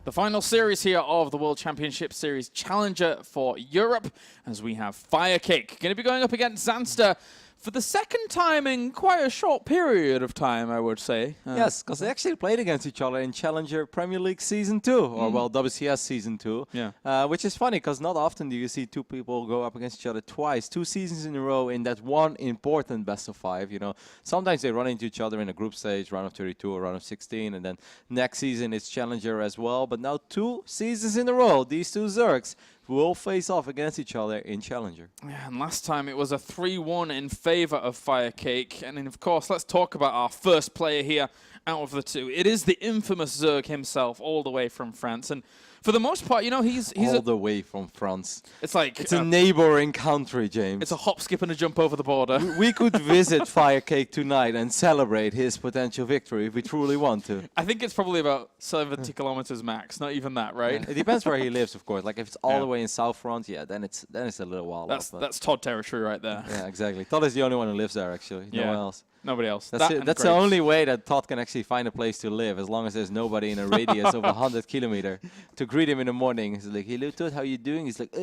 The final series here of the World Championship Series Challenger for Europe, as we have FireCake going to be going up against Zanster for the second time in quite a short period of time, I would say. Yes, because they actually played against each other in Challenger Premier League Season 2, or well, WCS Season 2. Yeah. Which is funny, because not often do you see two people go up against each other twice, 2 seasons in a row in that one important best-of-5, you know. Sometimes they run into each other in a group stage, round of 32 or round of 16, and then next season it's Challenger as well. But now 2 seasons in a row, these two Zergs will face off against each other in Challenger. Yeah, and last time it was a 3-1 in favor of FireCake. And then, of course, let's talk about our first player here out of the two. It is the infamous Zerg himself, all the way from France. And for the most part, you know, he's all the way from France. It's like it's a neighboring country, James. It's a hop, skip, and a jump over the border. We could visit FireCake tonight and celebrate his potential victory if we truly want to. I think it's probably about 70 kilometers max. Not even that, right? Yeah. It depends where he lives, of course. Like if it's all the way in South France, yeah, then it's a little while. That's Todd territory right there. Yeah, exactly. Todd is the only one who lives there, actually. No one else. Nobody else. That's the only way that Todd can actually find a place to live, as long as there's nobody in a radius of 100 kilometers to greet him in the morning. He's like, "Hello, Todd, how you doing?" He's like,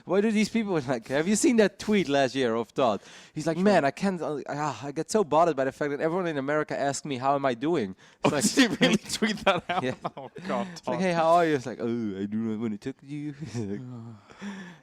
"Why do these people like?" Have you seen that tweet last year of Todd? He's like, "Man, I can't. I get so bothered by the fact that everyone in America asks me how am I doing." It's like, did he really tweet that out? Yeah. Oh God. It's like, "Hey, how are you?" It's like, "Oh, I do not want to talk to you."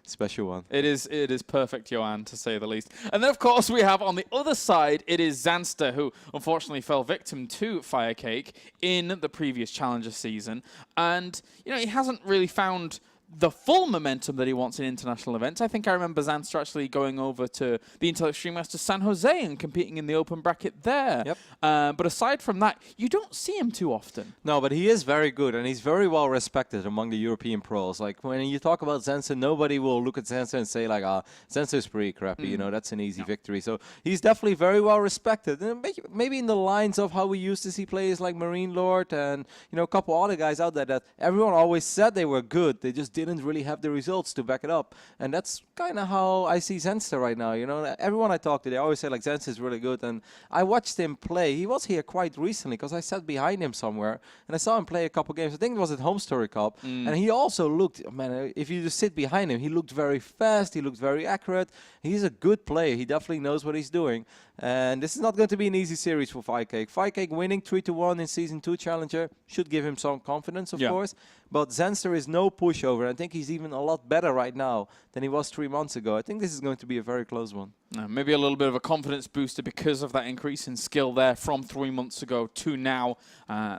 Special one. It is perfect, Johan, to say the least. And then, of course, we have on the other side, it is Zanster, who unfortunately fell victim to FireCake in the previous Challenger season. And, you know, he hasn't really found the full momentum that he wants in international events. I think I remember Zanster actually going over to the Intel Extreme Masters San Jose and competing in the open bracket there. Yep. But aside from that, you don't see him too often. No, but he is very good, and he's very well respected among the European pros. Like, when you talk about Zanster, nobody will look at Zanster and say, like, Zanster's pretty crappy, you know, that's an easy victory. So he's definitely very well respected. And maybe in the lines of how we used to see players like Marine Lord and, you know, a couple other guys out there that everyone always said they were good. They just didn't really have the results to back it up. And that's kind of how I see Zanster right now. You know, everyone I talk to, they always say, like, Zanster is really good. And I watched him play. He was here quite recently because I sat behind him somewhere and I saw him play a couple games. I think it was at Home Story Cup. And he also looked, man, if you just sit behind him, he looked very fast. He looked very accurate. He's a good player. He definitely knows what he's doing. And this is not going to be an easy series for FireCake. FireCake winning 3-1 in Season 2 Challenger should give him some confidence, of course. But Zanster is no pushover. I think he's even a lot better right now than he was 3 months ago. I think this is going to be a very close one. Maybe a little bit of a confidence booster because of that increase in skill there from 3 months ago to now.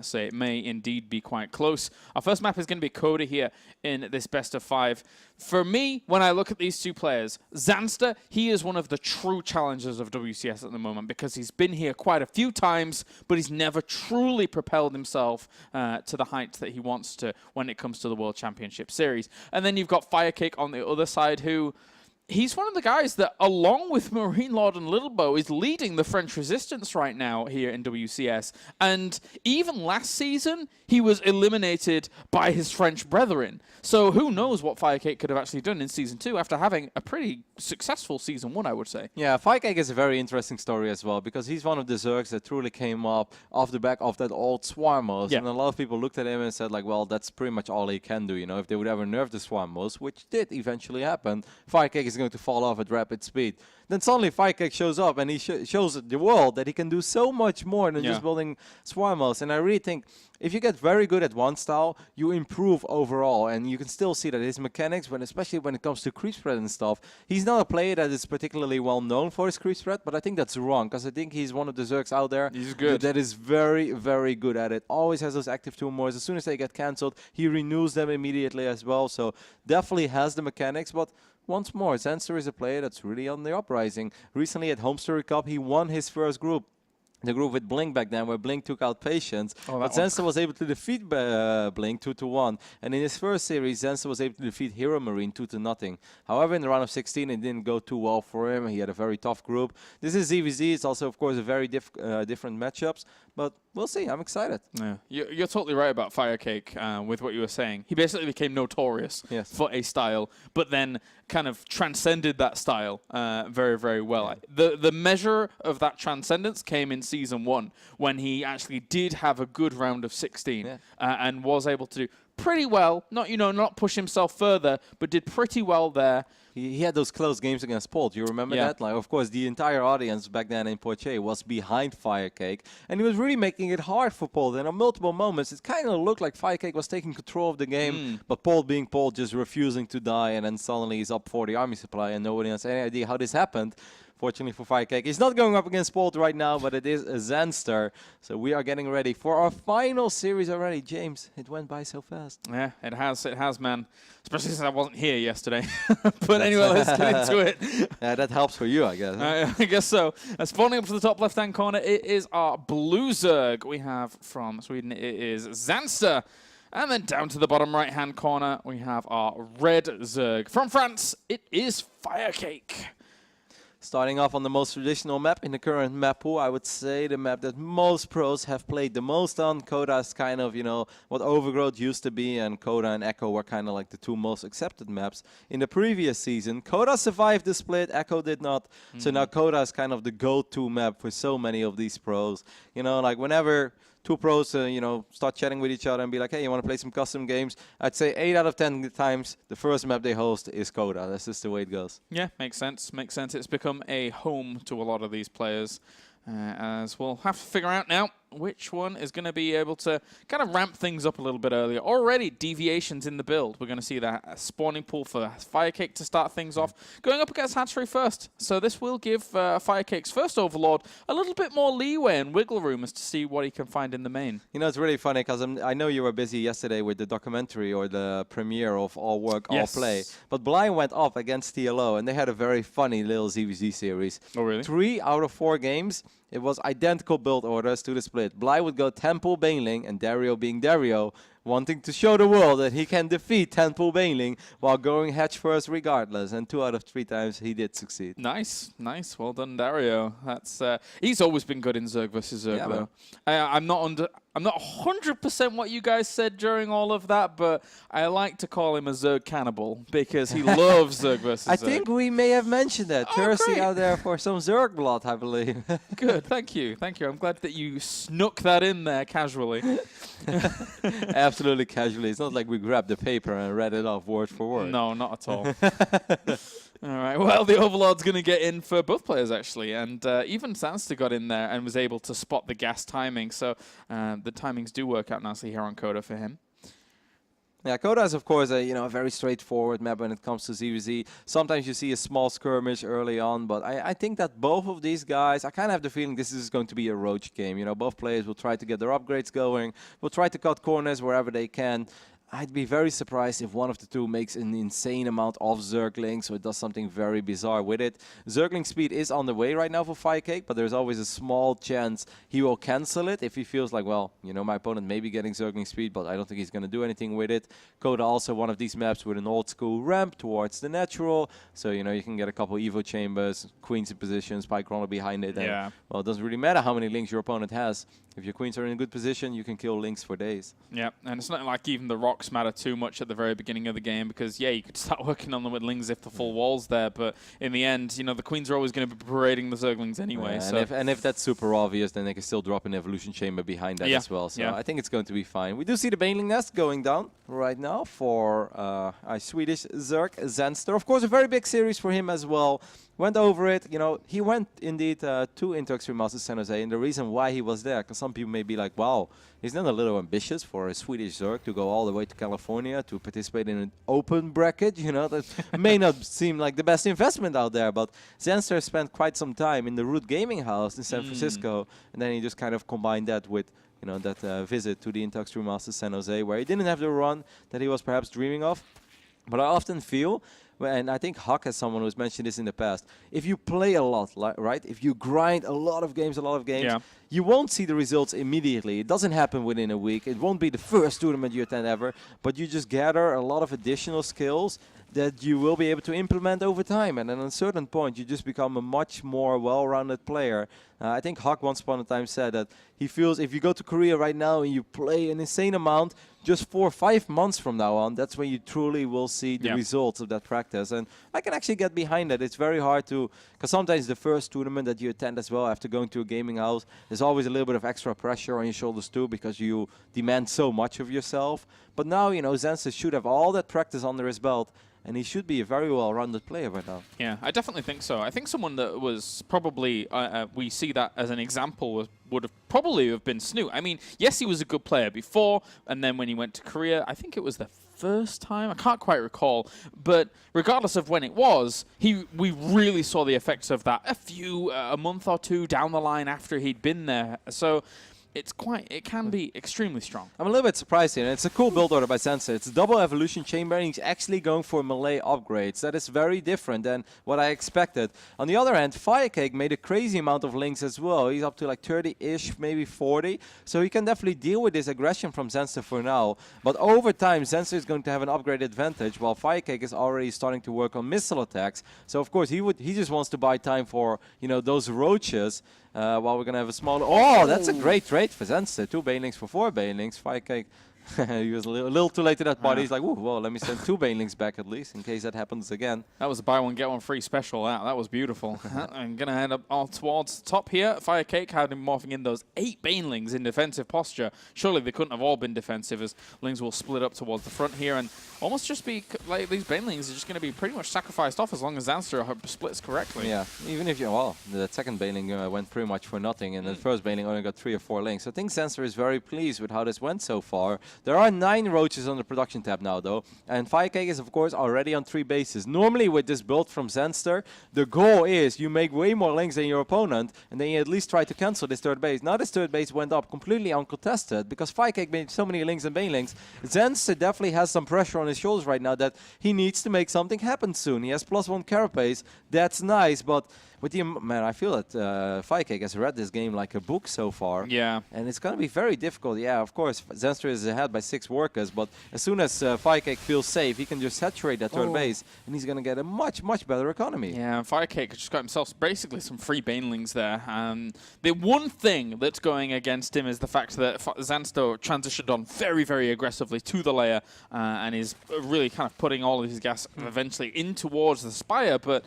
So it may indeed be quite close. Our first map is going to be Coda here in this best of 5. For me, when I look at these two players, Zanster, he is one of the true challengers of WCS at the moment because he's been here quite a few times, but he's never truly propelled himself to the heights that he wants to when it comes to the World Championship Series. And then you've got FireCake on the other side who... He's one of the guys that, along with Marine Lord and Littlebow, is leading the French resistance right now here in WCS. And even last season, he was eliminated by his French brethren. So who knows what FireCake could have actually done in Season 2 after having a pretty successful Season 1, I would say. Yeah, FireCake is a very interesting story as well, because he's one of the Zergs that truly came up off the back of that old Swarmos. Yeah. And a lot of people looked at him and said, like, well, that's pretty much all he can do, you know, if they would ever nerf the Swarmos, which did eventually happen. FireCake is going to fall off at rapid speed. Then suddenly FireCake shows up and he shows the world that he can do so much more than just building Swarmos. And I really think if you get very good at one style, you improve overall. And you can still see that his mechanics, especially when it comes to creep spread and stuff, he's not a player that is particularly well known for his creep spread, but I think that's wrong, because I think he's one of the Zergs out there that is very, very good at it. Always has those active tumors. As soon as they get cancelled, he renews them immediately as well. So definitely has the mechanics, but once more, Zanster is a player that's really on the uprising. Recently at Home Story Cup, he won his first group. The group with Blink back then, where Blink took out Patience. But Zanster was able to defeat Blink 2-1. And in his first series, Zanster was able to defeat Hero Marine 2-0. However, in the round of 16, it didn't go too well for him. He had a very tough group. This is ZvZ. It's also, of course, a very different matchups. But we'll see. I'm excited. Yeah, you're totally right about FireCake with what you were saying. He basically became notorious for a style, but then kind of transcended that style very, very well. The measure of that transcendence came in Season 1 when he actually did have a good round of 16 and was able to pretty well. Not, not push himself further, but did pretty well there. He had those close games against Paul. Do you remember that? Like, of course, the entire audience back then in Poitiers was behind FireCake, and he was really making it hard for Paul. Then on multiple moments, it kind of looked like FireCake was taking control of the game, but Paul, being Paul, just refusing to die, and then suddenly he's up for the army supply, and nobody has any idea how this happened. Fortunately for FireCake, he's not going up against Polt right now, but it is a Zanster. So we are getting ready for our final series already. James, it went by so fast. Yeah, it has, man. Especially since I wasn't here yesterday. But anyway, let's get into it. Yeah, that helps for you, I guess. I guess so. Spawning up to the top left-hand corner, it is our blue Zerg. We have from Sweden, it is Zanster. And then down to the bottom right-hand corner, we have our red Zerg. From France, it is FireCake. Starting off on the most traditional map in the current map pool, I would say the map that most pros have played the most on. Coda is kind of, what Overgrowth used to be, and Coda and Echo were kind of like the two most accepted maps in the previous season. Coda survived the split, Echo did not. So now Coda is kind of the go-to map for so many of these pros. Like whenever two pros, start chatting with each other and be like, hey, you want to play some custom games? I'd say 8 out of 10 times the first map they host is Coda. That's just the way it goes. Yeah, makes sense. Makes sense. It's become a home to a lot of these players. As we'll have to figure out now which one is going to be able to kind of ramp things up a little bit earlier. Already deviations in the build. We're going to see that spawning pool for FireCake to start things off, going up against Hatchery first. So this will give FireCake's first Overlord a little bit more leeway and wiggle room as to see what he can find in the main. It's really funny because I know you were busy yesterday with the documentary or the premiere of All Work, All Play. But Blind went up against TLO and they had a very funny little ZvZ series. Oh, really? 3 out of 4 games. It was identical build orders to the split. Bly would go Temple Baneling, and Dario being Dario, wanting to show the world that he can defeat Temple Baneling while going hatch first regardless. And 2 out of 3 times he did succeed. Nice, nice. Well done, Dario. That's he's always been good in Zerg versus Zerg, though. I'm not 100% what you guys said during all of that, but I like to call him a Zerg cannibal because he loves Zerg versus Zerg. I think we may have mentioned that. Thirsty out there for some Zerg blood, I believe. Good, thank you, thank you. I'm glad that you snuck that in there casually. Absolutely casually. It's not like we grabbed the paper and read it off word for word. No, not at all. All right, well, the Overlord's going to get in for both players, actually, and even Zanster got in there and was able to spot the gas timing, so the timings do work out nicely here on Coda for him. Yeah, Coda is, of course, a very straightforward map when it comes to ZvZ. Sometimes you see a small skirmish early on, but I think that both of these guys, I kind of have the feeling this is going to be a roach game. Both players will try to get their upgrades going, will try to cut corners wherever they can. I'd be very surprised if one of the two makes an insane amount of Zergling, so it does something very bizarre with it. Zergling speed is on the way right now for FireCake, but there's always a small chance he will cancel it if he feels like, well, my opponent may be getting Zergling speed, but I don't think he's going to do anything with it. Coda also one of these maps with an old school ramp towards the natural, so you can get a couple Evo chambers, queens in position, Spike Runner behind it. And, well, it doesn't really matter how many links your opponent has. If your queens are in a good position, you can kill links for days. Yeah, and it's not like even the rocks matter too much at the very beginning of the game because, you could start working on them with lings if the full wall's there, but in the end, the queens are always going to be parading the Zerglings anyway. So. And if that's super obvious, then they can still drop an evolution chamber behind that as well. So I think it's going to be fine. We do see the Baneling Nest going down right now for our Swedish Zerg, Zanster. Of course, a very big series for him as well. Went over it, he went indeed to Intex Remastered San Jose, and the reason why he was there, because some people may be like, wow, isn't that a little ambitious for a Swedish Zerg to go all the way to California to participate in an open bracket, that may not seem like the best investment out there, but Zanster spent quite some time in the Root Gaming House in San Francisco, and then he just kind of combined that with that visit to the Intex Remastered San Jose, where he didn't have the run that he was perhaps dreaming of. But I often feel, and I think Huck as someone who's mentioned this in the past, if you play a lot, right? If you grind a lot of games, you won't see the results immediately. It doesn't happen within a week. It won't be the first tournament you attend ever, but you just gather a lot of additional skills that you will be able to implement over time. And then at a certain point, you just become a much more well-rounded player I think Hawk once upon a time said that he feels if you go to Korea right now and you play an insane amount, just 4 or 5 months from now on, that's when you truly will see the results of that practice. And I can actually get behind that. It's very hard to, because sometimes the first tournament that you attend as well, after going to a gaming house, there's always a little bit of extra pressure on your shoulders too, because you demand so much of yourself. But now, you know, Zanster should have all that practice under his belt, and he should be a very well-rounded player right now. Yeah, I definitely think so. I think someone that was probably, we see that as an example, would have probably have been Snoot. I mean, yes, he was a good player before, and then when he went to Korea, I think it was the first time, I can't quite recall, but regardless of when it was, we really saw the effects of that a month or two down the line after he'd been there. So it can be extremely strong. I'm a little bit surprised here. It's a cool build order by Zanster. It's a double evolution chamber, and he's actually going for melee upgrades. That is very different than what I expected. On the other hand, FireCake made a crazy amount of links as well. He's up to like 30-ish, maybe 40. So he can definitely deal with this aggression from Zanster for now. But over time, Zanster is going to have an upgrade advantage, while FireCake is already starting to work on missile attacks. So of course, he just wants to buy time for, you know, those roaches. While we're going to have a small... Oh, that's a great trade for Zanster. 2 banelings for 4 banelings. FireCake, he was a little too late to that party. He's like, ooh, well, let me send 2 banelings back at least, in case that happens again. That was a buy one, get one free special. That was beautiful. I'm going to head up all towards the top here. FireCake had him morphing in those 8 banelings in defensive posture. Surely they couldn't have all been defensive, as Lings will split up towards the front here and almost just be like these banelings are just going to be pretty much sacrificed off as long as Zanster splits correctly. Yeah, even if you, well, the second baneling went pretty much for nothing, and the first baneling only got 3 or 4 links. I think Zanster is very pleased with how this went so far. There are 9 roaches on the production tab now, though, and FireCake is, of course, already on 3 bases. Normally, with this build from Zanster, the goal is you make way more links than your opponent, and then you at least try to cancel this 3rd base. Now this 3rd base went up completely uncontested, because FireCake made so many links and banelings. Zanster definitely has some pressure on his shoulders right now that he needs to make something happen soon. He has +1 carapace. That's nice, but with the man, I feel that FireCake has read this game like a book so far. Yeah. And it's going to be very difficult. Yeah, of course, Zanster is ahead by 6 workers, but as soon as FireCake feels safe, he can just saturate that 3rd base, and he's going to get a much, much better economy. Yeah, FireCake just got himself basically some free banelings there. The one thing that's going against him is the fact that Zanster transitioned on very, very aggressively to the layer and is really kind of putting all of his gas eventually in towards the Spire, but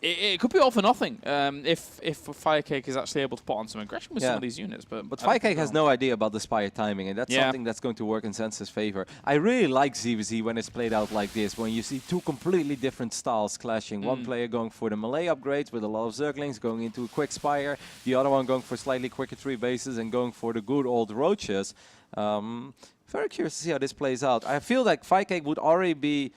it could be all for nothing if FireCake is actually able to put on some aggression with some of these units. But FireCake has no idea about the Spire timing, and that's something that's going to work in Zanster's favor. I really like ZvZ when it's played out like this, when you see 2 completely different styles clashing. One player going for the melee upgrades with a lot of Zerglings, going into a quick Spire. The other one going for slightly quicker 3 bases and going for the good old roaches. Very curious to see how this plays out. I feel like FireCake would already be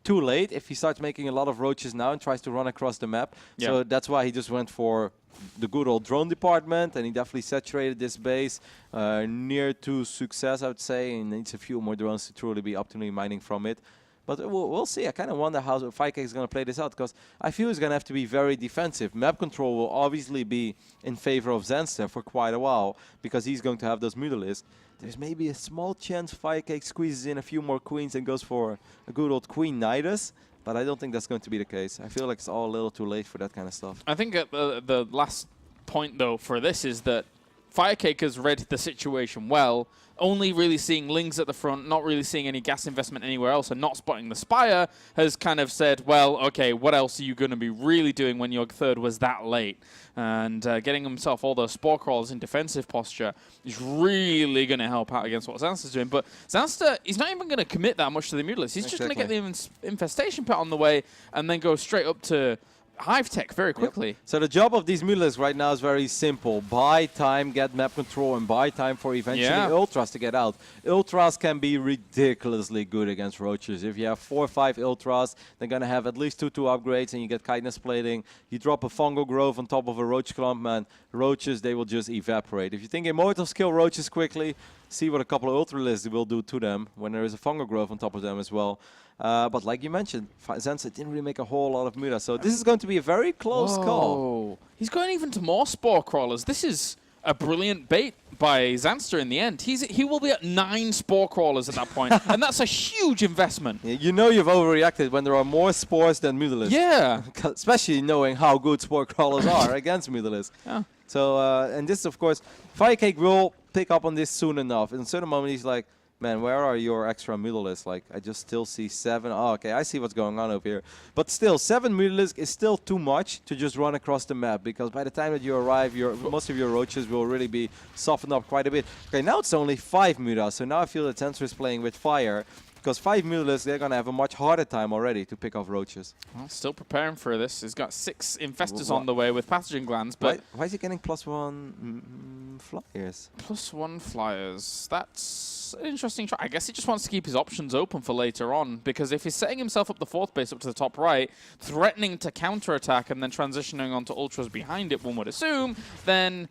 too late if he starts making a lot of roaches now and tries to run across the map. Yeah. So that's why he just went for the good old drone department, and he definitely saturated this base near to success, I would say, and needs a few more drones to truly be optimally mining from it. But we'll see. I kind of wonder how FireCake is going to play this out, because I feel he's going to have to be very defensive. Map control will obviously be in favor of Zanster for quite a while, because he's going to have those Mutalisks. There's maybe a small chance FireCake squeezes in a few more queens and goes for a good old Queen Nidus, but I don't think that's going to be the case. I feel like it's all a little too late for that kind of stuff. I think the last point, though, for this is that FireCake has read the situation well, only really seeing Lings at the front, not really seeing any gas investment anywhere else, and not spotting the Spire, has kind of said, well, okay, what else are you going to be really doing when your 3rd was that late? And getting himself all those Spore Crawlers in defensive posture is really going to help out against what Zanster's doing. But Zanster, he's not even going to commit that much to the Mutalisks. He's just going to get the Infestation Pit on the way and then go straight up to Hive Tech very quickly. Yep. So the job of these Mutalisks right now is very simple. Buy time, get map control, and buy time for eventually Ultras to get out. Ultras can be ridiculously good against Roaches. If you have 4 or 5 Ultras, they're going to have at least 2 upgrades, and you get Kindness Plating. You drop a Fungal Grove on top of a Roach Clump, man. Roaches, they will just evaporate. If you think Immortals kill Roaches quickly, see what a couple of Ultralisks will do to them when there is a Fungal Grove on top of them as well. But like you mentioned, Zanster didn't really make a whole lot of muta, so this is going to be a very close call. He's going even to more Spore Crawlers. This is a brilliant bait by Zanster in the end. He will be at 9 Spore Crawlers at that point, and that's a huge investment. Yeah, you know you've overreacted when there are more Spores than Mutalisks. Yeah. Especially knowing how good Spore Crawlers are against Mutalisks. Yeah. So, and this, of course, FireCake will pick up on this soon enough. In a certain moment, he's like, man, where are your extra Mutalisks? Like, I just still see 7. Oh, okay, I see what's going on over here. But still, 7 Mutalisks is still too much to just run across the map, because by the time that you arrive, most of your roaches will really be softened up quite a bit. Okay, now it's only 5 Mutas, so now I feel that Zanster is playing with fire. Because 5 Mutalisks, they're going to have a much harder time already to pick off roaches. Well, still preparing for this. He's got 6 infestors on the way with pathogen glands. But why is he getting +1 flyers? +1 flyers. That's an interesting try. I guess he just wants to keep his options open for later on. Because if he's setting himself up the 4th base up to the top right, threatening to counterattack and then transitioning onto ultras behind it, one would assume, then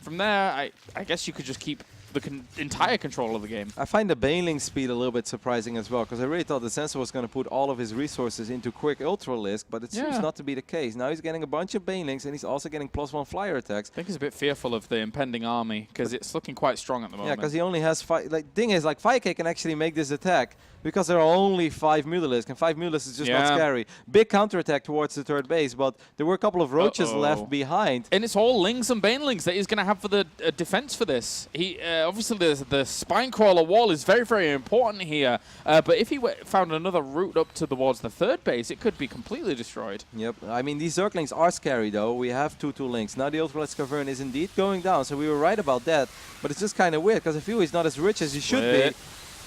from there, I guess you could just keep the entire control of the game. I find the Baneling speed a little bit surprising as well, because I really thought the Zanster was going to put all of his resources into quick Ultralisk, but it seems not to be the case. Now he's getting a bunch of Banelings, and he's also getting +1 flyer attacks. I think he's a bit fearful of the impending army, because it's looking quite strong at the moment. Yeah, because he only has 5. Like, thing is, like, FireCake can actually make this attack, because there are only 5 Mutalisks, and 5 Mutalisks is just not scary. Big counterattack towards the 3rd base, but there were a couple of roaches left behind. And it's all Lings and Banelings that he's going to have for the defense for this. He obviously the spine crawler wall is very, very important here, but if he found another route up towards the 3rd base, it could be completely destroyed. Yep, I mean, these Zerglings are scary though. We have 2/2 Links. Now the Ultralisk Cavern is indeed going down, so we were right about that, but it's just kind of weird, because I feel he's not as rich as he should be.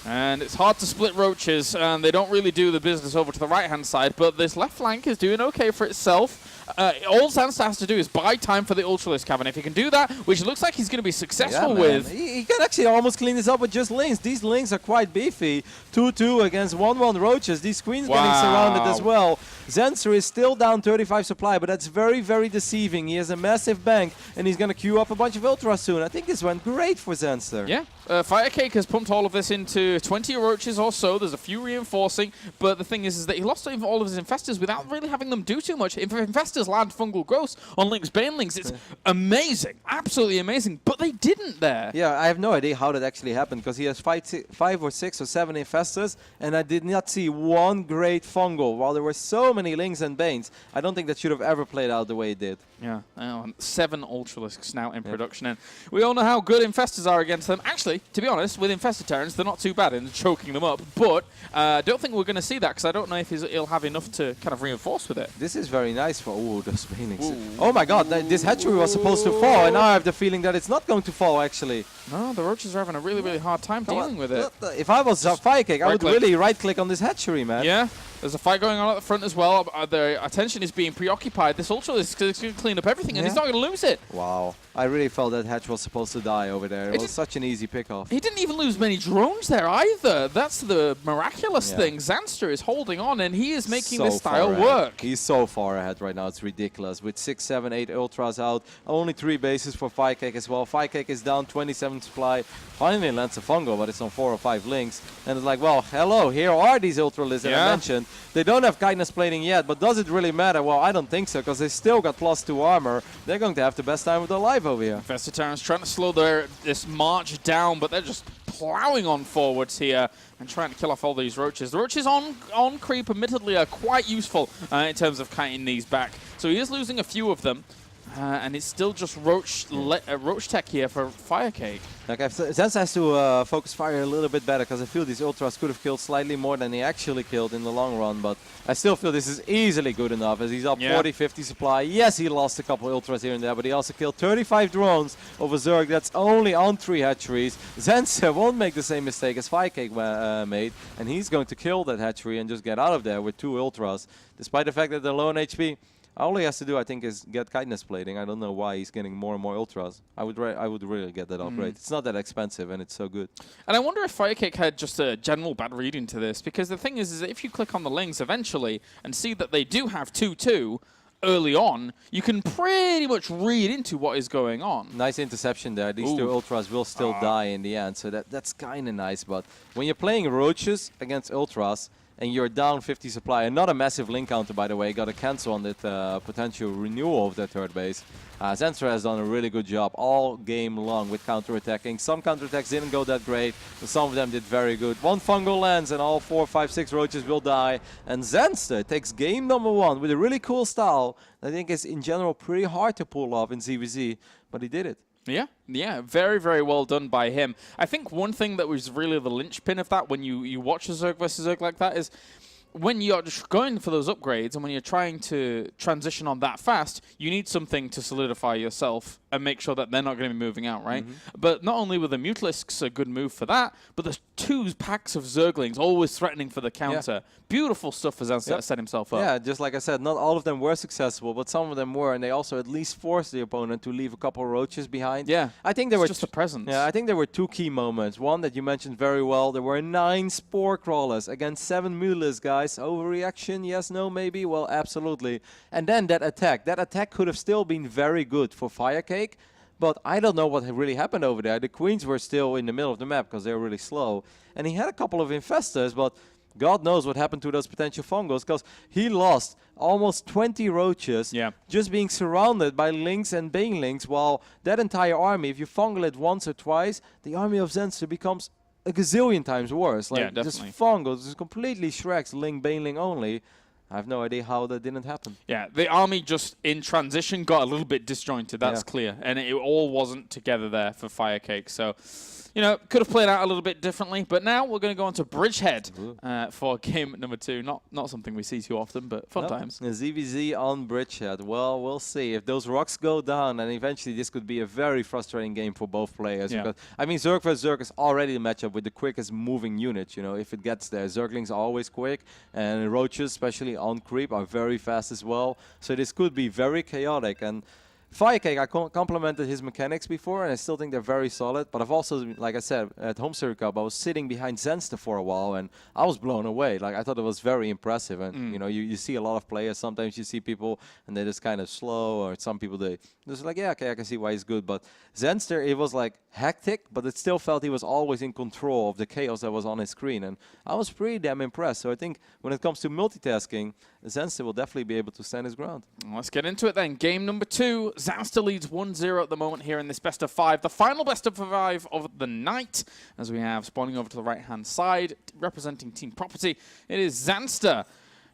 And it's hard to split roaches, and they don't really do the business over to the right-hand side, but this left flank is doing okay for itself. All Zanster has to do is buy time for the Ultralisk Cavern. If he can do that, which looks like he's going to be successful with. He can actually almost clean this up with just Lings. These Lings are quite beefy. 2/2 against 1/1 roaches. These queens getting surrounded as well. Zanster is still down 35 supply, but that's very, very deceiving. He has a massive bank, and he's going to queue up a bunch of Ultras soon. I think this went great for Zanster. Yeah. FireCake has pumped all of this into 20 roaches or so. There's a few reinforcing, but the thing is that he lost all of his infestors without really having them do too much. If infestors land fungal growths on Link's Banelings, it's amazing, absolutely amazing, but they didn't there. Yeah, I have no idea how that actually happened, because he has 5 or 6 or 7 infestors, and I did not see one great fungal. While there were so many Lings and Banes, I don't think that should have ever played out the way it did. Yeah, 7 Ultralisks now in production, and we all know how good infestors are against them. Actually, to be honest, with Infested Terrans, they're not too bad in choking them up, but I don't think we're going to see that, because I don't know if he'll have enough to kind of reinforce with it. This is very nice for those Banelings. Oh my god, this hatchery was supposed to fall, and now I have the feeling that it's not going to fall, actually. No, the roaches are having a really, really hard time dealing with it. If I was FireCake, I would really right-click on this hatchery, man. Yeah. There's a fight going on at the front as well. Their attention is being preoccupied. This Ultralisk is going to clean up everything, and he's not going to lose it. Wow. I really felt that hatch was supposed to die over there. It was such an easy pickoff. He didn't even lose many drones there either. That's the miraculous thing. Zanster is holding on, and he is making this style work. He's so far ahead right now. It's ridiculous. With 6, 7, 8 Ultras out, only 3 bases for FireCake as well. FireCake is down 27 supply. Finally lands a fungal, but it's on 4 or 5 Links. And it's like, well, hello, here are these Ultralisks that I mentioned. They don't have Kindness Plating yet, but does it really matter? Well, I don't think so, because they still got +2 armor. They're going to have the best time of their life over here. Infested Terrans trying to slow this march down, but they're just plowing on forwards here and trying to kill off all these roaches. The roaches on creep, admittedly, are quite useful in terms of kiting these back. So he is losing a few of them. And it's still just roach tech here for FireCake. Like, Zanster has to focus fire a little bit better, because I feel these Ultras could have killed slightly more than he actually killed in the long run, but I still feel this is easily good enough, as he's up 40, 50 supply. Yes, he lost a couple Ultras here and there, but he also killed 35 drones over Zerg. That's only on 3 hatcheries. Zanster won't make the same mistake as FireCake made, and he's going to kill that hatchery and just get out of there with 2 Ultras, despite the fact that they're low on HP. All he has to do, I think, is get Kindness Plating. I don't know why he's getting more and more Ultras. I would really get that upgrade. It's not that expensive, and it's so good. And I wonder if FireCake had just a general bad reading to this, because the thing is that if you click on the Lings eventually and see that they do have 2/2 early on, you can pretty much read into what is going on. Nice interception there. These 2 Ultras will still die in the end, so that's kind of nice. But when you're playing roaches against Ultras, and you're down 50 supply, and not a massive link counter, by the way, got a cancel on that potential renewal of that third base. Zanster has done a really good job all game long with counter-attacking. Some counter-attacks didn't go that great, but some of them did very good. One fungal lands and all 4, 5, 6 roaches will die. And Zanster takes game number 1 with a really cool style that I think is in general pretty hard to pull off in ZvZ, but he did it. Yeah, very, very well done by him. I think one thing that was really the linchpin of that when you watch a Zerg versus Zerg like that is when you're just going for those upgrades and when you're trying to transition on that fast, you need something to solidify yourself and make sure that they're not going to be moving out, right? But not only were the Mutalisks a good move for that, but there's 2 packs of Zerglings always threatening for the counter. Beautiful stuff for Zanster to set himself up. Yeah, just like I said, not all of them were successful, but some of them were, and they also at least forced the opponent to leave a couple of roaches behind. Yeah, I think there were just a presence. Yeah, I think there were 2 key moments. One that you mentioned very well, there were 9 Spore Crawlers against 7 Mutalisks, guys. Overreaction, yes, no, maybe? Well, absolutely. And then that attack could have still been very good for FireCake, but I don't know what really happened over there. The Queens were still in the middle of the map because they were really slow. And he had a couple of Infestors, but God knows what happened to those potential fungals, because he lost almost 20 roaches just being surrounded by Lynx and Banelings, while that entire army, if you fungal it once or twice, the army of Zanster becomes a gazillion times worse. Like, just fungals, just completely shreks Link, Baneling only. I have no idea how that didn't happen. Yeah, the army just in transition got a little bit disjointed, that's clear. And it all wasn't together there for FireCake. So, you know, could have played out a little bit differently. But now we're going to go on to Bridgehead for game number 2. Not something we see too often, but fun times. ZvZ on Bridgehead. Well, we'll see. If those rocks go down, and eventually this could be a very frustrating game for both players. Because, I mean, Zerg vs. Zerg is already the matchup with the quickest moving unit. You know, if it gets there, Zerglings are always quick, and roaches, especially on creep, are very fast as well. So this could be very chaotic. And FireCake, I complimented his mechanics before, and I still think they're very solid. But I've also, like I said, at Home Circuit Cup, I was sitting behind Zanster for a while, and I was blown away. Like, I thought it was very impressive. And, you know, you see a lot of players. Sometimes you see people, and they're just kind of slow, or some people, they just like, yeah, okay, I can see why he's good. But Zanster, it was like hectic, but it still felt he was always in control of the chaos that was on his screen. And I was pretty damn impressed. So I think when it comes to multitasking, Zanster will definitely be able to stand his ground. Let's get into it then. Game number 2. Zanster leads 1-0 at the moment here in this best of 5. The final best of 5 of the night, as we have spawning over to the right-hand side, representing Team Property. It is Zanster.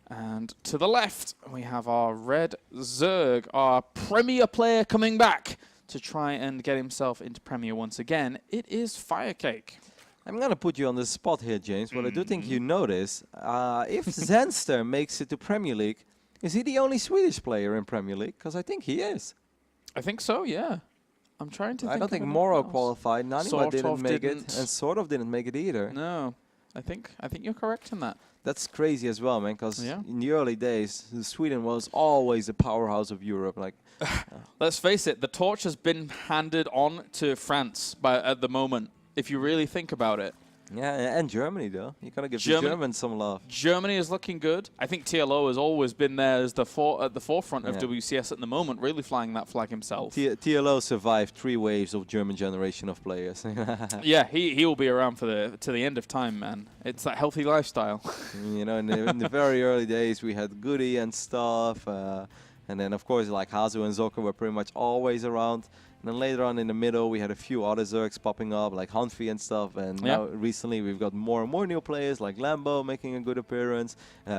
And to the left, we have our red Zerg, our Premier player coming back to try and get himself into Premier once again. It is FireCake. I'm going to put you on the spot here, James, but I do think you know this. If Zanster makes it to Premier League, is he the only Swedish player in Premier League? Because I think he is. I think so, yeah. I'm trying to think. I don't think Moro qualified. Nanima didn't make it, and sort of didn't make it either. No, I think you're correct in that. That's crazy as well, man, because in the early days, Sweden was always the powerhouse of Europe. Like, let's face it, the torch has been handed on to France at the moment, if you really think about it. Yeah, and Germany, though. You got to give the Germans some love. Germany is looking good. I think TLO has always been there as at the forefront of WCS at the moment, really flying that flag himself. TLO survived 3 waves of German generation of players. Yeah, he will be around to the end of time, man. It's that healthy lifestyle. You know, in the very early days, we had Goody and stuff. And then, of course, like Hazu and Zoka were pretty much always around. And then later on in the middle, we had a few other Zergs popping up, like Hanfi and stuff. And now recently, we've got more and more new players, like Lambo making a good appearance.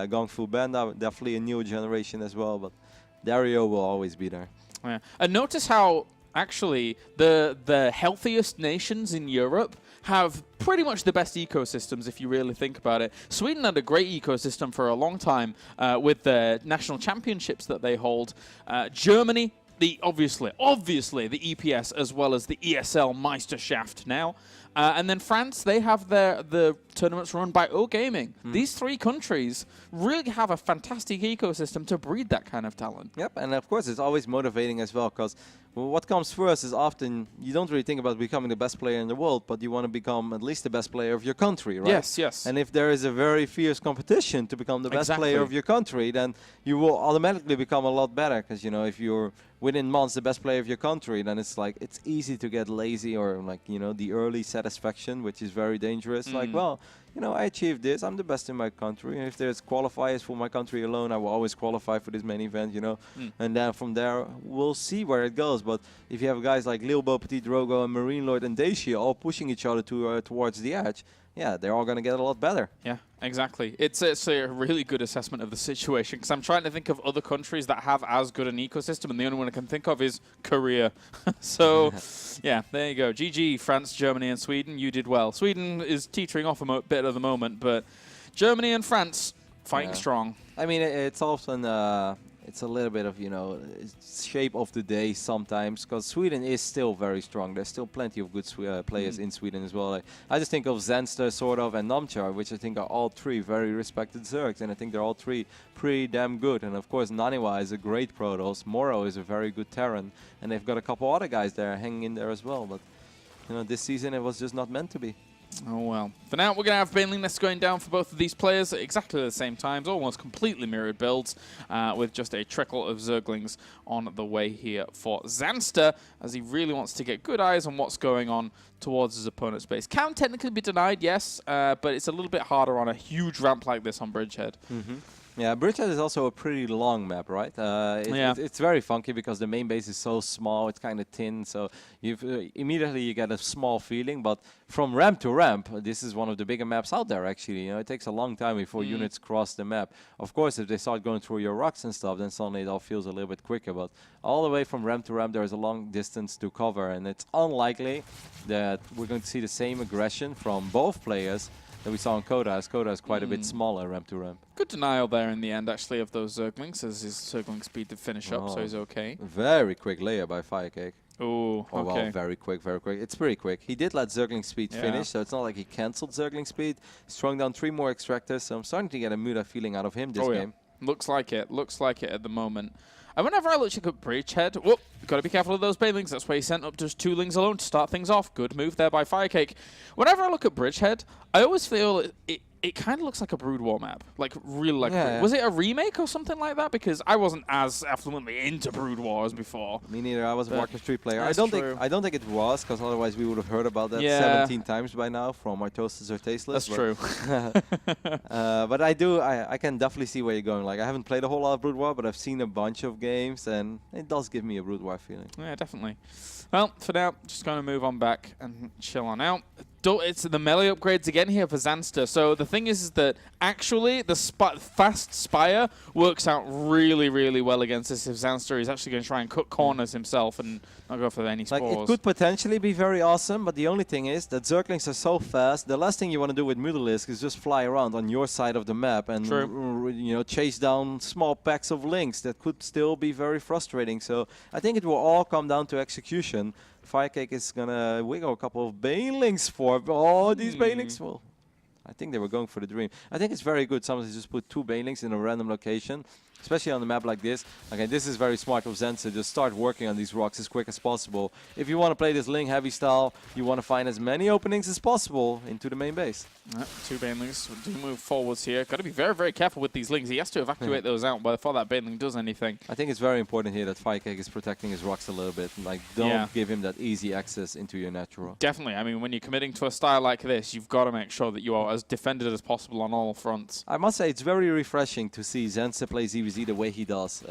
Gong Fu Banda, definitely a new generation as well. But Dario will always be there. Yeah. And notice how, actually, the healthiest nations in Europe have pretty much the best ecosystems, if you really think about it. Sweden had a great ecosystem for a long time with the national championships that they hold. Germany, obviously the EPS as well as the ESL Meisterschaft now. And then France, they have the tournaments run by O Gaming. These 3 countries really have a fantastic ecosystem to breed that kind of talent. Yep, and of course it's always motivating as well, because what comes first is often you don't really think about becoming the best player in the world, but you want to become at least the best player of your country, right? Yes, yes. And if there is a very fierce competition to become the best player of your country, then you will automatically become a lot better, because, you know, if you're within months the best player of your country, then it's like it's easy to get lazy or, like, you know, the early satisfaction, which is very dangerous. Like, well, you know, I achieved this. I'm the best in my country. And if there's qualifiers for my country alone, I will always qualify for this main event, you know. And then from there, we'll see where it goes. But if you have guys like Lilbo, Petit Drogo, and Marine Lord and Dacia all pushing each other towards the edge, yeah, they're all going to get a lot better. Yeah, exactly. It's a really good assessment of the situation, because I'm trying to think of other countries that have as good an ecosystem, and the only one I can think of is Korea. So, yeah, there you go. GG, France, Germany, and Sweden. You did well. Sweden is teetering off a bit at the moment, but Germany and France fighting strong. I mean, it's often... it's a little bit of, you know, shape of the day sometimes, because Sweden is still very strong. There's still plenty of good players in Sweden as well. I just think of Zanster, sort of, and Namchar, which I think are all three very respected Zergs, and I think they're all three pretty damn good. And of course, Naniwa is a great Protoss, Moro is a very good Terran, and they've got a couple other guys there hanging in there as well. But, you know, this season it was just not meant to be. Oh well. For now, we're going to have Baneling Nest going down for both of these players at exactly the same times, almost completely mirrored builds, with just a trickle of Zerglings on the way here for Zanster, as he really wants to get good eyes on what's going on towards his opponent's base. Can technically be denied, yes, but it's a little bit harder on a huge ramp like this on Bridgehead. Yeah, Bridgehead is also a pretty long map, right? It's very funky because the main base is so small, it's kind of thin, so immediately you get a small feeling, but from ramp to ramp, this is one of the bigger maps out there, actually. You know, it takes a long time before units cross the map. Of course, if they start going through your rocks and stuff, then suddenly it all feels a little bit quicker, but all the way from ramp to ramp, there is a long distance to cover, and it's unlikely that we're going to see the same aggression from both players that we saw in Coda, as Coda is quite a bit smaller ramp to ramp. Good denial there in the end, actually, of those Zerglings, as his Zergling speed to finish up, so he's okay. Very quick layer by FireCake. Oh, okay. Well, very quick, very quick. It's pretty quick. He did let Zergling speed finish, so it's not like he cancelled Zergling speed. He's throwing down 3 more extractors, so I'm starting to get a Muda feeling out of him this game. Looks like it. Looks like it at the moment. And whenever I look at Bridgehead, whoop, got to be careful of those Banelings. That's why he sent up just 2 Lings alone to start things off. Good move there by FireCake. Whenever I look at Bridgehead, I always feel it kind of looks like a Brood War map. Like, really like Was it a remake or something like that? Because I wasn't as affluently into Brood Wars before. Me neither. I was a Warcraft 3 player. I don't think it was, because otherwise we would have heard about that 17 times by now from our Toasters or Tasteless. That's true. But I can definitely see where you're going. Like, I haven't played a whole lot of Brood War, but I've seen a bunch of games, and it does give me a Brood War feeling. Yeah, definitely. Well, for now, just going to move on back and chill on out. It's the melee upgrades again here for Zanster. So the thing is that actually the fast Spire works out really, really well against this if Zanster is actually going to try and cut corners himself and not go for any spores. Like, it could potentially be very awesome, but the only thing is that Zerglings are so fast, the last thing you want to do with Mutalisk is just fly around on your side of the map and you know, chase down small packs of Lings. That could still be very frustrating. So I think it will all come down to execution. FireCake is going to wiggle a couple of Banelings for... Oh, these Banelings... Well, I think they were going for the dream. I think it's very good sometimes just put 2 Banelings in a random location, especially on a map like this. Okay, this is very smart of Zanster. Just start working on these rocks as quick as possible. If you want to play this Ling heavy style, you want to find as many openings as possible into the main base. 2 Banelings do move forwards here. Got to be very, very careful with these Lings. He has to evacuate those out before that Baneling does anything. I think it's very important here that FireCake is protecting his rocks a little bit. Like, don't give him that easy access into your natural. Definitely. I mean, when you're committing to a style like this, you've got to make sure that you are as defended as possible on all fronts. I must say, it's very refreshing to see Zanster play ZvZ the way he does.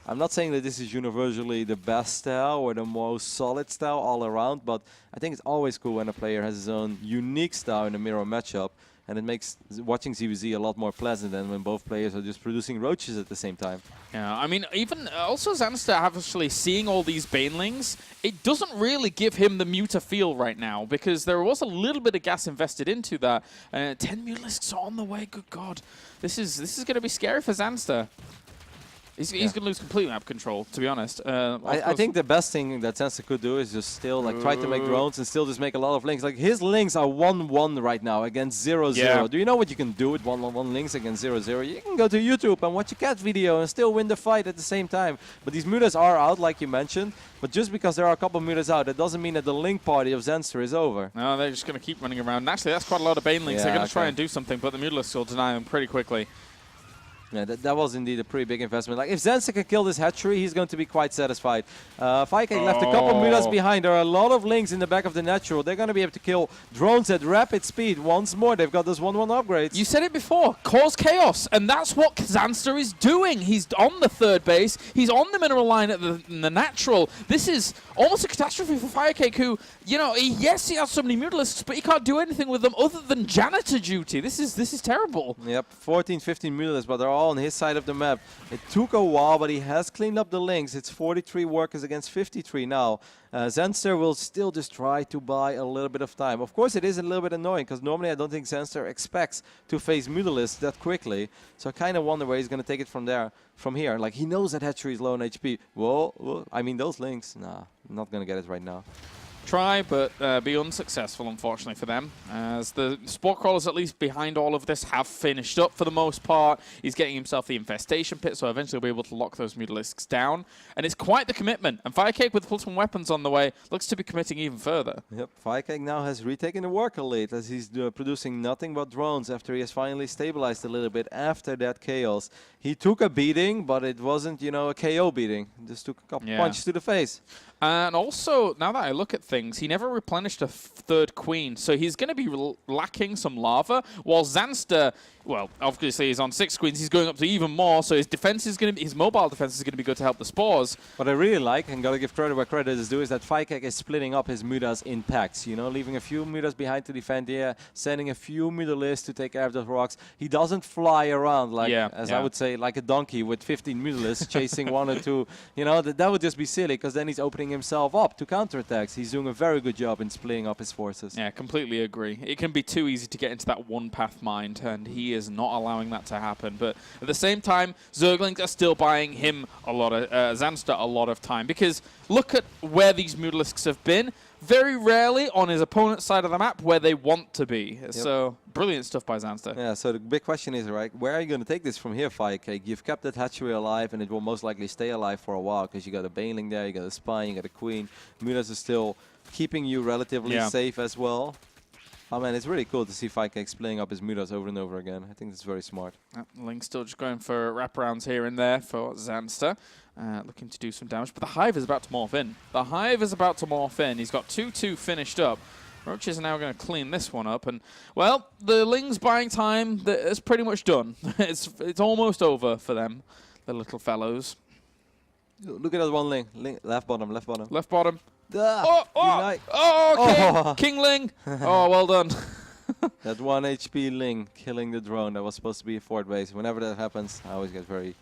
I'm not saying that this is universally the best style or the most solid style all around, but I think it's always cool when a player has his own unique style in a mirror matchup, and it makes watching ZvZ a lot more pleasant than when both players are just producing roaches at the same time. Yeah, I mean, even also Zanster actually seeing all these Banelings, it doesn't really give him the Muta feel right now, because there was a little bit of gas invested into that. 10 Mutalisks are on the way, good God. This is going to be scary for Zanster. He's going to lose complete map control, to be honest. I think the best thing that Zanster could do is just still like try to make drones and still just make a lot of Lings. Like, his Lings are 1-1 right now against 0-0. Yeah. Do you know what you can do with 1-1 Lings against 0-0? You can go to YouTube and watch a cat video and still win the fight at the same time. But these Mutas are out, like you mentioned. But just because there are a couple of Mutas out, that doesn't mean that the Link party of Zanster is over. No, they're just going to keep running around. And actually, that's quite a lot of Banelings. They're going to try and do something, but the Mutalisks will deny them pretty quickly. Yeah, that was indeed a pretty big investment. Like, if Zanster can kill this hatchery, he's going to be quite satisfied. FireCake left a couple mutas behind. There are a lot of links in the back of the natural. They're going to be able to kill drones at rapid speed once more. They've got those 1-1 upgrades. You said it before, cause chaos, and that's what Zanster is doing. He's on the third base. He's on the mineral line at the natural. This is almost a catastrophe for FireCake, who, you know, yes, he has so many mutalisks, but he can't do anything with them other than janitor duty. This is terrible. Yep, 14, 15 mutalisks, but they're all on his side of the map. It took a while, but he has cleaned up the links. It's 43 workers against 53 now. Zanster will still just try to buy a little bit of time. Of course, it is a little bit annoying, because normally I don't think Zanster expects to face mutalisks that quickly. So I kind of wonder where he's going to take it from here. Like, he knows that hatchery is low on HP. Whoa, I mean, those links, nah, I'm not going to get it right now. Try, but be unsuccessful, unfortunately, for them. As the Sport Crawlers, at least behind all of this, have finished up for the most part. He's getting himself the Infestation Pit, so eventually he'll be able to lock those mutalisks down. And it's quite the commitment. And FireCake, with Pulse and weapons on the way, looks to be committing even further. Yep, FireCake now has retaken the worker lead, as he's producing nothing but drones after he has finally stabilized a little bit after that chaos. He took a beating, but it wasn't, you know, a KO beating. Just took a couple punches to the face. And also, now that I look at things, he never replenished a third queen, so he's going to be lacking some lava, while Zanster, well, obviously he's on 6 queens, he's going up to even more, so his defense is going to be, his mobile defense is going to be good to help the spores. What I really like, and gotta give credit where credit is due, is that FireCake is splitting up his mutas in packs, you know, leaving a few mutas behind to defend here, sending a few mutalisks to take care of those rocks. He doesn't fly around like, I would say, like a donkey with 15 mutalisks chasing 1 or 2. You know, that would just be silly, because then he's opening himself up to counterattacks. He's doing a very good job in splitting up his forces. Yeah, completely agree. It can be too easy to get into that one-path mind, and he is not allowing that to happen. But at the same time, Zerglings are still buying him a lot of, Zanster a lot of time, because look at where these mutalisks have been. Very rarely on his opponent's side of the map where they want to be. Yep. So, brilliant stuff by Zanster. Yeah, so the big question is, right, where are you going to take this from here, FireCake? You've kept that hatchery alive, and it will most likely stay alive for a while, because you got a Baneling there, you got a Spine, you got a Queen. Mutas are still keeping you relatively safe as well. Oh man, it's really cool to see FireCake splitting up his mutas over and over again. I think that's very smart. Link's still just going for wraparounds here and there for Zanster. Looking to do some damage, but the Hive is about to morph in. The Hive is about to morph in. He's got 2-2 finished up. Roaches are now going to clean this one up, and, well, the Ling's buying time, it's pretty much done. It's almost over for them, the little fellows. Look at that one Ling. Left bottom, left bottom. Left bottom. Okay. King Ling. Oh, well done. That 1 HP Ling killing the drone that was supposed to be a fort base. Whenever that happens, I always get very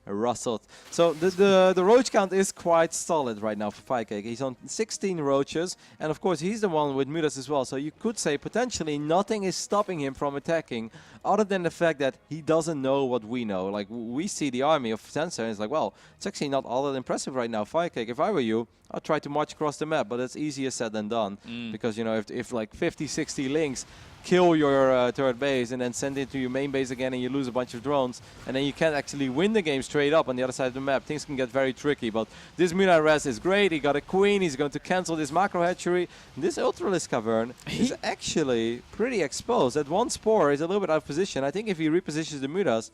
rustled. So the roach count is quite solid right now for FireCake. He's on 16 roaches, and of course he's the one with mutas as well. So you could say potentially nothing is stopping him from attacking, other than the fact that he doesn't know what we know. Like, we see the army of Zanster, and it's like, well, it's actually not all that impressive right now. FireCake, if I were you, I'd try to march across the map, but it's easier said than done. Because, you know, if like 50, 60 links kill your third base and then send it to your main base again and you lose a bunch of drones, and then you can't actually win the game straight up on the other side of the map, things can get very tricky. But this Muta res is great. He got a Queen. He's going to cancel this macro hatchery. This Ultralisk Cavern is actually pretty exposed. That one Spore is a little bit out of position. I think if he repositions the Mutas,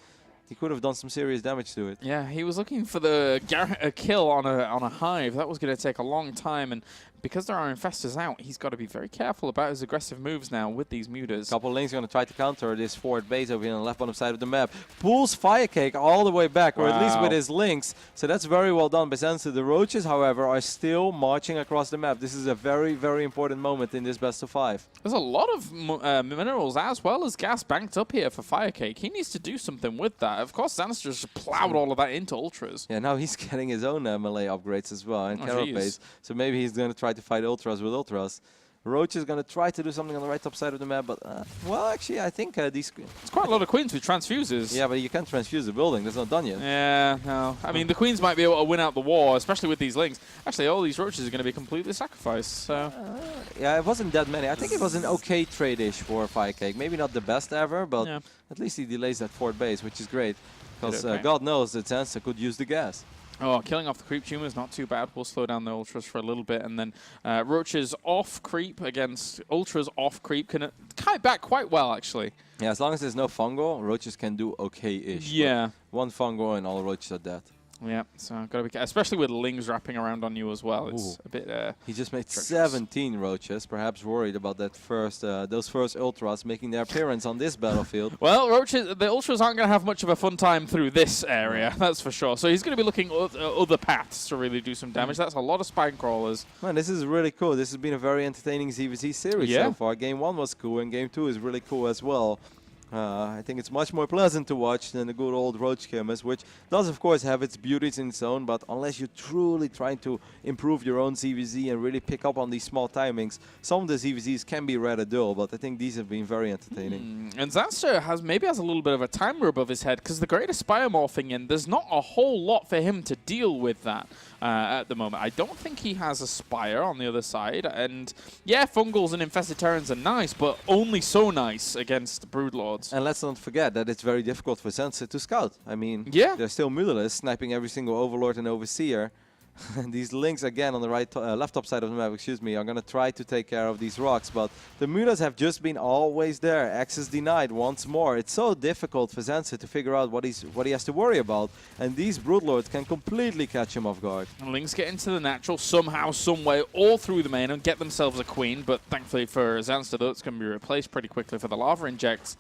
he could have done some serious damage to it. Yeah, he was looking for the kill on a Hive. That was going to take a long time, and because there are infestors out, he's got to be very careful about his aggressive moves now with these mutas. A couple of links are going to try to counter this forward base over here on the left bottom side of the map. Pulls FireCake all the way back, or at least with his links. So that's very well done by Zanster. The Roaches, however, are still marching across the map. This is a very, very important moment in this best of 5. There's a lot of minerals as well as gas banked up here for FireCake. He needs to do something with that. Of course, Zanster just plowed all of that into Ultras. Yeah, now he's getting his own melee upgrades as well, and Carapace. So maybe he's going to try to fight Ultras with Ultras. Roach is going to try to do something on the right top side of the map, but, well, actually, I think these... It's quite a lot of Queens with transfuses. Yeah, but you can't transfuse the building. That's not done yet. Yeah, no. I mean, the Queens might be able to win out the war, especially with these links. Actually, all these Roaches are going to be completely sacrificed, so... yeah, it wasn't that many. I think it was an okay trade-ish for FireCake. Maybe not the best ever, but at least he delays that fourth base, which is great. Because God knows that Zanster could use the gas. Oh, killing off the creep tumor is not too bad. We'll slow down the ultras for a little bit, and then Roach's off creep against ultras off creep can kite back quite well, actually. Yeah, as long as there's no fungal, roaches can do okay-ish. Yeah. One fungal and all roaches are dead. Yeah, so gotta be especially with lings wrapping around on you as well. It's a bit. He just made treacherous. 17 roaches, perhaps worried about that those first ultras making their appearance on this battlefield. Well, the ultras aren't gonna have much of a fun time through this area, that's for sure. So he's gonna be looking other paths to really do some damage. That's a lot of spine crawlers. Man, this is really cool. This has been a very entertaining ZvZ series so far. Game 1 was cool, and Game 2 is really cool as well. I think it's much more pleasant to watch than the good old Roach Chemist, which does, of course, have its beauties in its own, but unless you're truly trying to improve your own ZvZ and really pick up on these small timings, some of the ZvZs can be rather dull, but I think these have been very entertaining. And Zanster maybe has a little bit of a timer above his head, because the greatest biomorphing in, there's not a whole lot for him to deal with that at the moment. I don't think he has a Spire on the other side, and yeah, Fungals and Infested Terrans are nice, but only so nice against Broodlords. And let's not forget that it's very difficult for Zanster to scout. I mean, they're still Mutalisk, sniping every single Overlord and Overseer. And these links, again, on the left top side of the map, excuse me, are going to try to take care of these rocks. But the Mutas have just been always there. Access denied once more. It's so difficult for Zanster to figure out what he has to worry about. And these Broodlords can completely catch him off guard. And Lings get into the natural somehow, some way, all through the main and get themselves a queen. But thankfully for Zanster, though, it's going to be replaced pretty quickly for the lava injects.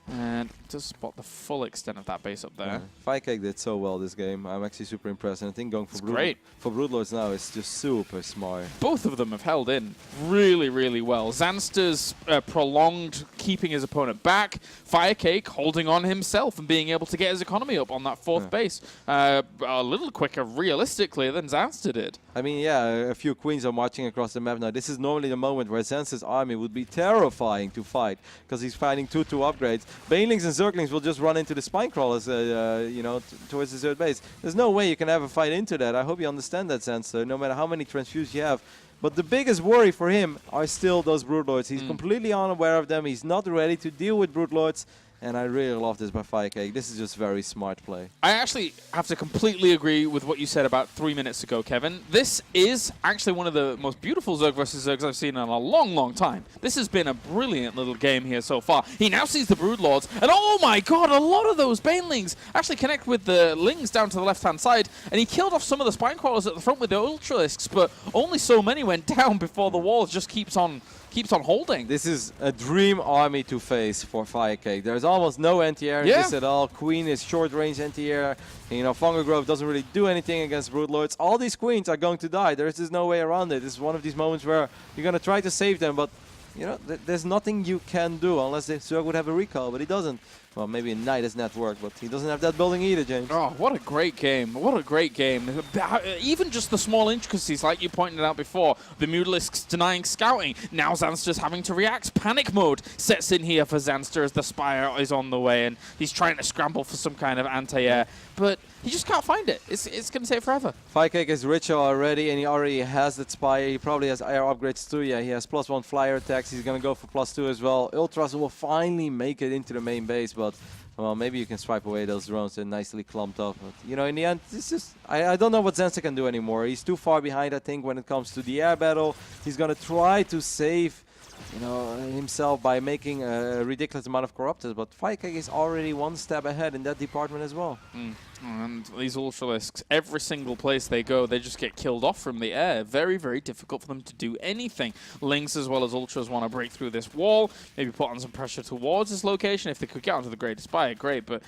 And just spot the full extent of that base up there. Yeah. FireCake did so well this game. I'm actually super impressed. And I think going for Broodlords now is just super smart. Both of them have held in really, really well. Zanster's prolonged keeping his opponent back. FireCake holding on himself and being able to get his economy up on that fourth base a little quicker, realistically, than Zanster did. I mean, yeah, a few queens are marching across the map now. This is normally the moment where Zanster's army would be terrifying to fight, because he's fighting 2-2 upgrades. Banelings and Zerglings will just run into the spine crawlers, you know, towards the third base. There's no way you can ever fight into that. I hope you understand that, Zanster, no matter how many transfuse you have. But the biggest worry for him are still those Broodlords. He's completely unaware of them. He's not ready to deal with Broodlords. And I really love this by FireCake. This is just very smart play. I actually have to completely agree with what you said about 3 minutes ago, Kevin. This is actually one of the most beautiful Zerg versus Zergs I've seen in a long, long time. This has been a brilliant little game here so far. He now sees the Broodlords, and oh my god, a lot of those Banelings actually connect with the Lings down to the left-hand side, and he killed off some of the Spine Crawlers at the front with the Ultralisks, but only so many went down before the wall just keeps on holding. This is a dream army to face for FireCake. There's almost no anti-air in this at all. Queen is short-range anti-air. You know, Fungal Grove doesn't really do anything against Broodlords. All these queens are going to die. There's just no way around it. This is one of these moments where you're going to try to save them, but you know, there's nothing you can do unless the Zerg would have a recall, but he doesn't. Well, maybe a Knight is network, but he doesn't have that building either, James. Oh, what a great game. What a great game. Even just the small intricacies, like you pointed out before, the Mutalisks denying scouting. Now Zanster's having to react. Panic mode sets in here for Zanster as the Spire is on the way, and he's trying to scramble for some kind of anti-air, but he just can't find it. It's going to take forever. FireCake is richer already, and he already has that Spire. He probably has air upgrades too. Yeah, he has +1 flyer attacks. He's going to go for +2 as well. Ultras will finally make it into the main base, but well, maybe you can swipe away those drones. They're nicely clumped up. But, you know, in the end, this is I don't know what Zanster can do anymore. He's too far behind, I think, when it comes to the air battle. He's going to try to save, you know, himself by making a ridiculous amount of corruptors. But FireCake is already one step ahead in that department as well. And these Ultralisks, every single place they go, they just get killed off from the air. Very, very difficult for them to do anything. Lings as well as Ultras want to break through this wall, maybe put on some pressure towards this location. If they could get onto the Great Spire, great. But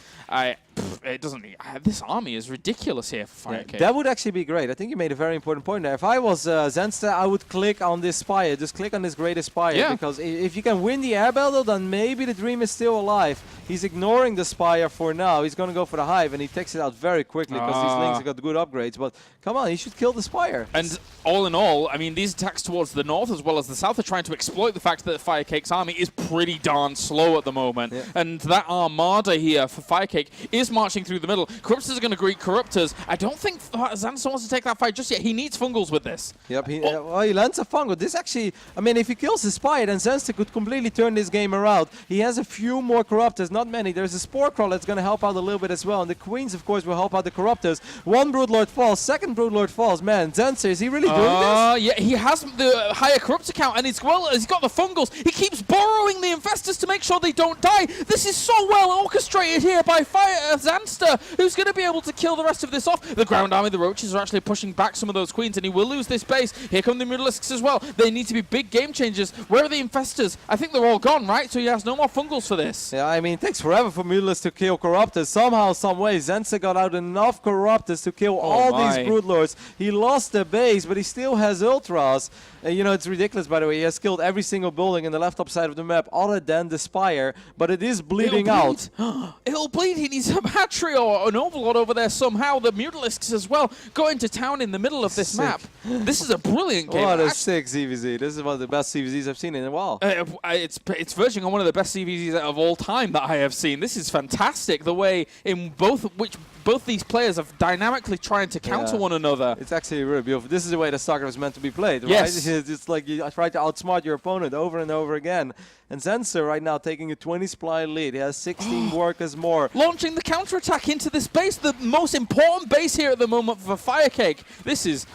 it doesn't. This army is ridiculous here for FireCake. Yeah, that would actually be great. I think you made a very important point there. If I was Zanster, I would click on this Spire. Just click on this Great Spire. Yeah. Because if you can win the air battle, then maybe the dream is still alive. He's ignoring the Spire for now. He's going to go for the Hive, and he takes it out very quickly because these Lings have got good upgrades. But come on, he should kill the Spire. And all in all, I mean, these attacks towards the north as well as the south are trying to exploit the fact that FireCake's army is pretty darn slow at the moment. Yeah. And that armada here for FireCake is marching through the middle. Corruptors are going to greet Corruptors. I don't think Zanster wants to take that fight just yet. He needs Fungals with this. Yep, well, he lands a Fungal. This actually, I mean, if he kills the Spire, then Zanster could completely turn this game around. He has a few more Corruptors, not many. There's a Spore Crawl that's going to help out a little bit as well. And the Queens, of course, will help out the Corruptors. One Broodlord falls, second Broodlord falls. Man, Zanster, is he really doing this? Yeah, he has the higher Corruptor count, and he's got the Fungals. He keeps borrowing the Infestors to make sure they don't die. This is so well orchestrated here by Zanster, who's going to be able to kill the rest of this off. The ground army, the Roaches, are actually pushing back some of those Queens, and he will lose this base. Here come the Mutalisks as well. They need to be big game changers. Where are the Infestors? I think they're all gone, right? So he has no more Fungals for this. Yeah, I mean, it takes forever for Mutalisks to kill Corruptors. Somehow, some way, Zanster got out enough Corruptors to kill all these Broodlords. He lost the base, but he still has Ultras. You know, it's ridiculous, by the way. He has killed every single building in the left top side of the map other than the Spire, but it is bleeding out. It'll bleed. He needs a battery or an Overlord over there somehow. The Mutalisks as well go into town in the middle of this map. This is a brilliant game. What a sick ZvZ. This is one of the best ZvZs I've seen in a while. It's verging on one of the best ZvZs of all time that I have seen. This is fantastic, the way in both these players are dynamically trying to counter one another. It's actually really beautiful. This is the way that StarCraft is meant to be played, right? Yes. It's like you try to outsmart your opponent over and over again. And Zanster right now taking a 20 supply lead. He has 16 workers more. Launching the counterattack into this base, the most important base here at the moment for FireCake.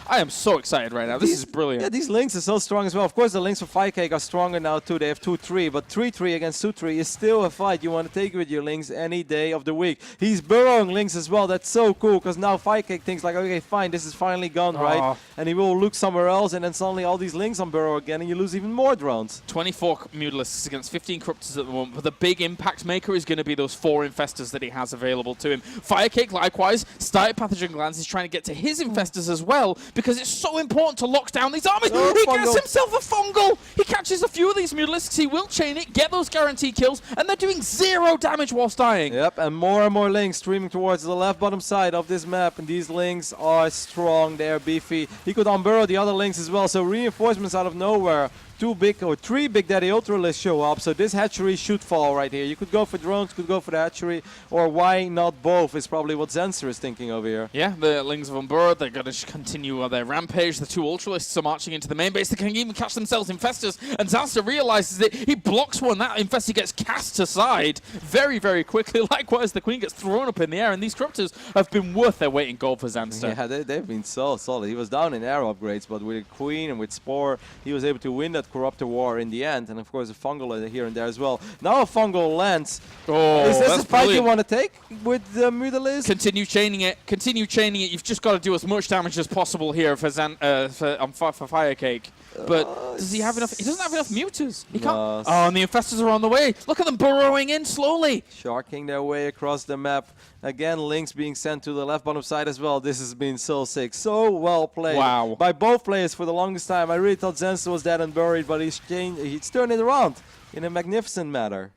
I am so excited right now. This is brilliant. Yeah, these links are so strong as well. Of course, the links for FireCake are stronger now too. They have 2-3, but 3-3 against 2-3 is still a fight you want to take with your links any day of the week. He's burrowing links as well. That's so cool, because now FireCake thinks like, okay, fine, this is finally gone, right? And he will look somewhere else, and then suddenly all these links on burrow again, and you lose even more drones. 24 Mutalisks against 15 Corruptors at the moment, but the big impact maker is going to be those 4 Infestors that he has available to him. FireCake, likewise, started Pathogen Glands. He's trying to get to his Infestors as well, because it's so important to lock down these armies. He gets himself a Fungal! He catches a few of these Mutalisks, he will chain it, get those guaranteed kills, and they're doing 0 damage whilst dying. Yep, and more links streaming towards the left bottom side of this map, and these links are strong, they are beefy. He could unburrow the other links as well, so reinforcements out of nowhere. 3 Big Daddy Ultralists show up, so this hatchery should fall right here. You could go for drones, could go for the hatchery, or why not both is probably what Zanster is thinking over here. Yeah, the Lings of Unburrowed, they're going to continue their rampage. The 2 Ultralists are marching into the main base. They can even catch themselves Infestors, and Zanster realizes that he blocks one. That Infestor gets cast aside very, very quickly. Likewise, the Queen gets thrown up in the air, and these Corruptors have been worth their weight in gold for Zanster. Yeah, they've been so solid. He was down in air upgrades, but with Queen and with Spore, he was able to win that Corruptor war in the end, and of course a Fungal here and there as well. Now a Fungal lands. Is this a fight you want to take with the Mutalisks? Continue chaining it. Continue chaining it. You've just got to do as much damage as possible here for FireCake. But does he have enough? He doesn't have enough Muters. He can't. Oh, and the Infestors are on the way. Look at them burrowing in slowly. Sharking their way across the map. Again, links being sent to the left bottom side as well. This has been so sick. So well played by both players for the longest time. I really thought Zanster was dead and buried, but he's turned it around in a magnificent manner.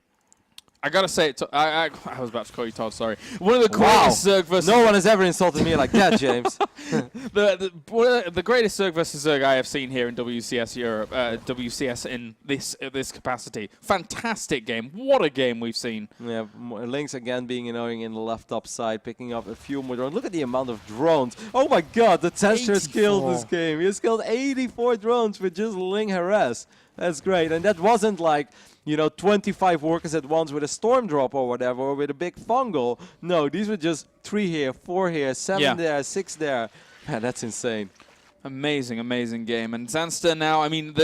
I gotta say, I was about to call you Todd, sorry. One of the greatest Zerg versus... No one has ever insulted me like that, James. the greatest Zerg versus Zerg I have seen here in WCS Europe, WCS in this capacity. Fantastic game. What a game we've seen. Yeah, links again being annoying in the left top side, picking up a few more drones. Look at the amount of drones. Oh my god, the Zanster has killed this game. He has killed 84 drones with just Ling harass. That's great. And that wasn't like, you know, 25 workers at once with a storm drop or whatever, or with a big fungal. No, these were just 3 here, 4 here, 7 there, 6 there. Man, that's insane. Amazing, amazing game. And Zanster now, I mean,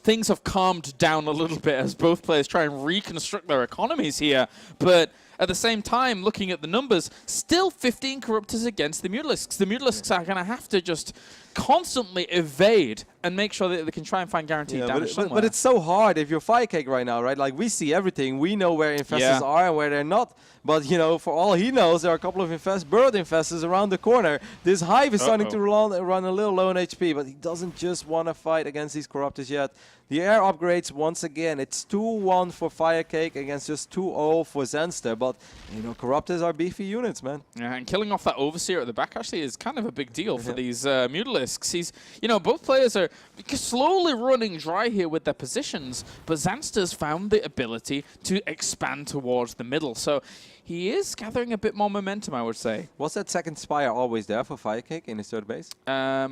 things have calmed down a little bit as both players try and reconstruct their economies here. But at the same time, looking at the numbers, still 15 Corruptors against the Mutalisks. The Mutalisks are going to have to just constantly evade and make sure that they can try and find guaranteed damage somewhere. But it's so hard if you're FireCake right now, right? Like, we see everything. We know where Infestors are and where they're not. But, you know, for all he knows, there are a couple of bird Infestors around the corner. This Hive is starting to run a little low on HP, but he doesn't just want to fight against these Corruptors yet. The air upgrades, once again, it's 2-1 for FireCake against just 2-0 for Zanster. But, you know, Corruptors are beefy units, man. Yeah, and killing off that Overseer at the back actually is kind of a big deal for these Mutalisks. He's, you know, both players are slowly running dry here with their positions, but Zanster's found the ability to expand towards the middle. So he is gathering a bit more momentum, I would say. Was that second Spire always there for FireCake in his third base? I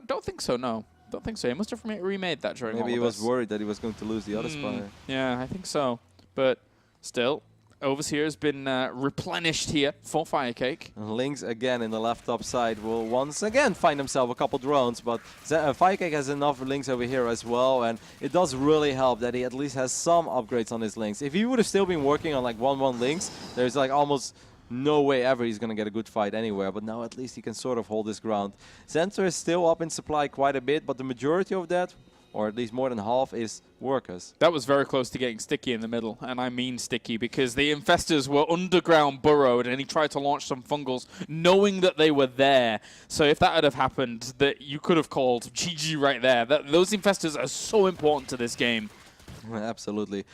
don't think so, no. Don't think so. He must have remade that during all of Maybe he was this. worried that he was going to lose the other Spire. Yeah, I think so. But still, Overseer has been replenished here for FireCake. Lynx again in the left top side will once again find himself a couple drones, but FireCake has enough Lynx over here as well, and it does really help that he at least has some upgrades on his Lynx. If he would have still been working on like 1-1 Lynx, there's like almost no way ever he's going to get a good fight anywhere, but now at least he can sort of hold his ground. Zanster is still up in supply quite a bit, but the majority of that, or at least more than half, is workers. That was very close to getting sticky in the middle, and I mean sticky, because the infestors were underground burrowed, and he tried to launch some fungals, knowing that they were there. So if that had have happened, that you could have called GG right there. Those infestors are so important to this game. Absolutely.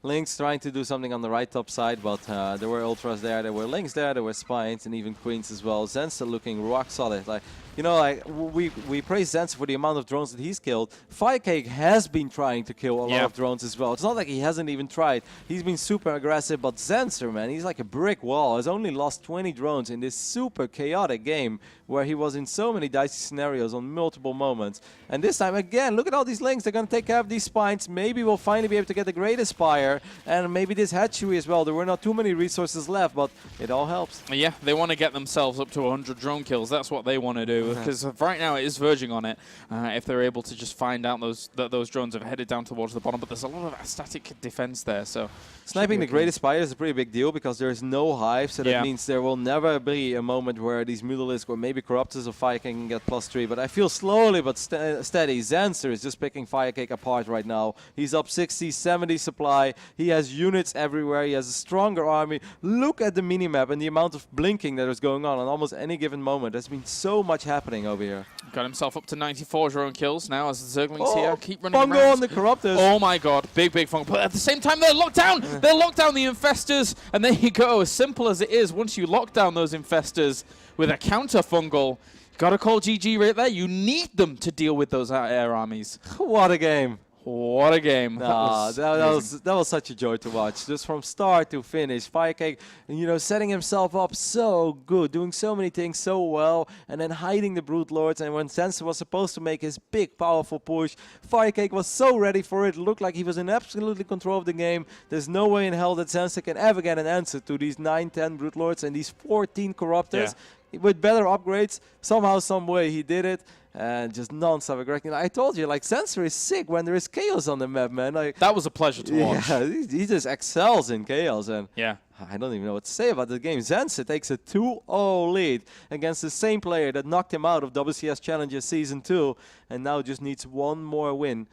Lynx trying to do something on the right top side, but there were ultras there were Lynx there were spines, and even queens as well. Zanster looking rock solid. Like, you know, like we praise Zanster for the amount of drones that he's killed. FireCake has been trying to kill a lot of drones as well. It's not like he hasn't even tried. He's been super aggressive, but Zanster, man, he's like a brick wall. Has only lost 20 drones in this super chaotic game where he was in so many dicey scenarios on multiple moments. And this time, again, look at all these Lynx. They're going to take care of these spines. Maybe we'll finally be able to get the Great Aspire, and maybe this hatchery as well. There were not too many resources left, but it all helps. Yeah, they want to get themselves up to 100 drone kills. That's what they want to do, because right now it is verging on it. If they're able to just find out that those drones have headed down towards the bottom, but there's a lot of static defense there. So sniping the Great Aspire is a pretty big deal because there is no hive, so that means there will never be a moment where these Mutalisks or maybe Corruptors of FireCake can get +3. But I feel slowly but steady. Zanster is just picking FireCake apart right now. He's up 60, 70 supply. He has units everywhere. He has a stronger army. Look at the minimap and the amount of blinking that is going on almost any given moment. There's been so much happening over here. Got himself up to 94 drone kills now as the Zerglings here keep running Fungo around. on the Corruptors. Oh my god, big Fungo. But at the same time, they're locked down. They're locked down the infestors. And there you go. As simple as it is, once you lock down those infestors with a counter fungal, gotta call GG right there. You need them to deal with those air armies. What a game. What a game. That was such a joy to watch. Just from start to finish. FireCake, you know, setting himself up so good, doing so many things so well, and then hiding the Brood Lords. And when Zanster was supposed to make his big, powerful push, FireCake was so ready for it. Looked like he was in absolutely control of the game. There's no way in hell that Zanster can ever get an answer to these 9, 10 Brood Lords and these 14 Corruptors. With better upgrades, somehow, some way he did it. And just non-stop aggressing. I told you, like, Zanster is sick when there is chaos on the map, man. Like, that was a pleasure to watch. Yeah, he just excels in chaos. And yeah, I don't even know what to say about the game. Zanster takes a 2-0 lead against the same player that knocked him out of WCS Challenger Season 2 and now just needs one more win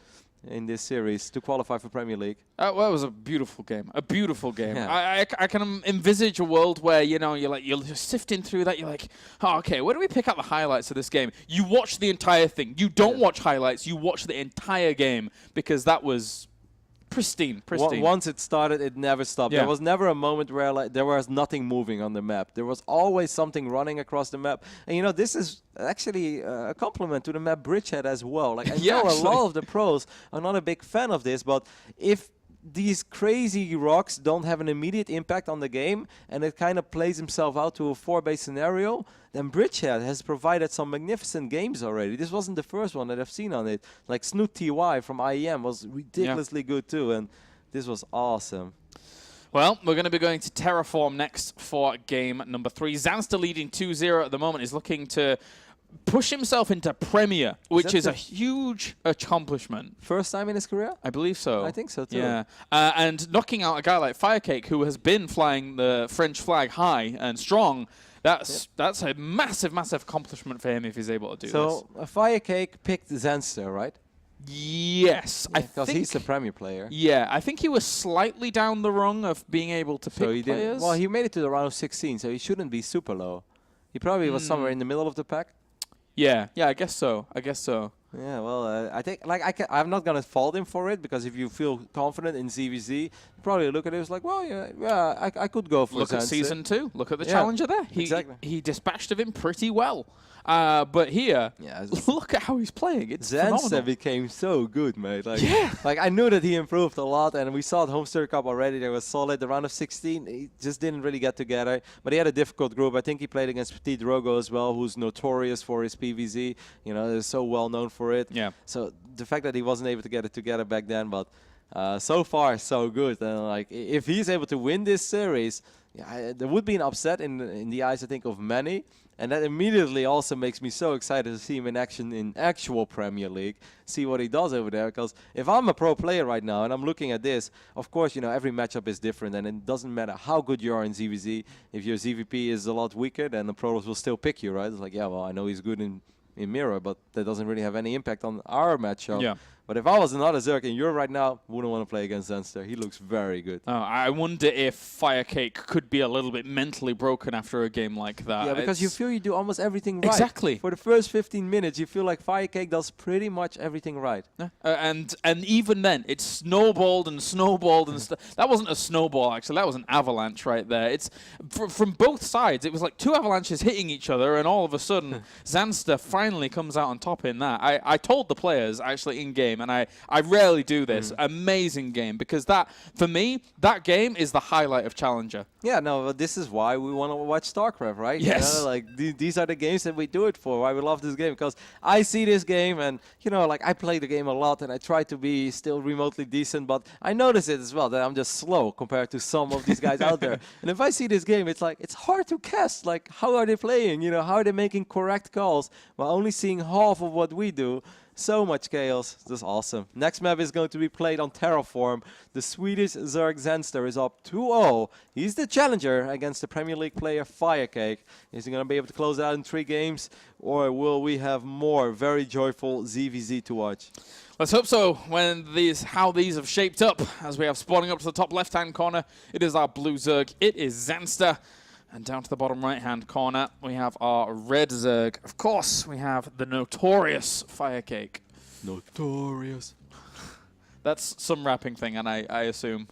in this series to qualify for Premier League. Well, it was a beautiful game. A beautiful game. Yeah. I can envisage a world where, you know, you're just sifting through that. You're like, oh, okay, where do we pick out the highlights of this game? You watch the entire thing. You don't watch highlights. You watch the entire game because that was pristine. Once it started, it never stopped. Yeah. There was never a moment where like there was nothing moving on the map. There was always something running across the map. And you know, this is actually a compliment to the map Bridgehead as well. Like, I know a lot of the pros are not a big fan of this, but if these crazy rocks don't have an immediate impact on the game and it kind of plays himself out to a 4-base scenario, then Bridgehead has provided some magnificent games already. This wasn't the first one that I've seen on it. Like Snoot TY from IEM was ridiculously good too, and this was awesome. Well, we're going to be going to Terraform next for game number 3. Zanster leading 2-0 at the moment, is looking to push himself into Premier, which is a huge accomplishment. First time in his career? I believe so. I think so too. Yeah, and knocking out a guy like FireCake, who has been flying the French flag high and strong, that's a massive accomplishment for him if he's able to do this. So FireCake picked Zanster, right? Yes, I think because he's the Premier player. Yeah, I think he was slightly down the rung of being able to pick players. Well, he made it to the round of 16, so he shouldn't be super low. He probably was somewhere in the middle of the pack. Yeah, I guess so. Yeah, well, I think I'm not gonna fault him for it because if you feel confident in ZvZ, you probably look at it as like, well, I could go for. Look at Season 2. Look at the challenger there. He dispatched of him pretty well. But here, look at how he's playing. It's Zanster became so good, mate. Like, like I knew that he improved a lot, and we saw at Homestead Cup already. They were solid. The round of 16, he just didn't really get together. But he had a difficult group. I think he played against Petit Drogo as well, who's notorious for his PvZ. You know, they're so well known for it. Yeah. So the fact that he wasn't able to get it together back then, but So far, so good. And like, if he's able to win this series, yeah, there would be an upset in the eyes, I think, of many. And that immediately also makes me so excited to see him in action in actual Premier League, see what he does over there. Because if I'm a pro player right now and I'm looking at this, of course, you know, every matchup is different, and it doesn't matter how good you are in ZvZ. If your ZVP is a lot weaker, then the pros will still pick you, right? It's like, yeah, well, I know he's good in Mirror, but that doesn't really have any impact on our matchup. Yeah. But if I was another Zerg in Europe right now, wouldn't want to play against Zanster. He looks very good. I wonder if FireCake could be a little bit mentally broken after a game like that. Yeah, because you feel you do almost everything right. Exactly. For the first 15 minutes, you feel like FireCake does pretty much everything right. And even then, it snowballed and snowballed and that wasn't a snowball, actually. That was an avalanche right there. It's from both sides. It was like two avalanches hitting each other, and all of a sudden, Zanster finally comes out on top in that. I told the players, actually, in game, and I rarely do this, amazing game, because that, for me, that game is the highlight of Challenger. Yeah, no, but this is why we want to watch StarCraft, right? Yes. You know, like, these are the games that we do it for, why we love this game, because I see this game, and, you know, like, I play the game a lot, and I try to be still remotely decent, but I notice it as well, that I'm just slow compared to some of these guys out there. And if I see this game, it's like, it's hard to cast, like, how are they playing, you know, how are they making correct calls, while only seeing half of what we do. So much chaos. This is awesome. Next map is going to be played on Terraform. The Swedish Zerg Zanster is up 2-0. He's the challenger against the Premier League player FireCake. Is he going to be able to close it out in 3 games? Or will we have more very joyful ZvZ to watch? Let's hope so. How these have shaped up, as we have spawning up to the top left-hand corner, it is our blue Zerg. It is Zanster. And down to the bottom right-hand corner, we have our red Zerg. Of course, we have the notorious FireCake. Notorious. That's some rapping thing, and I assume.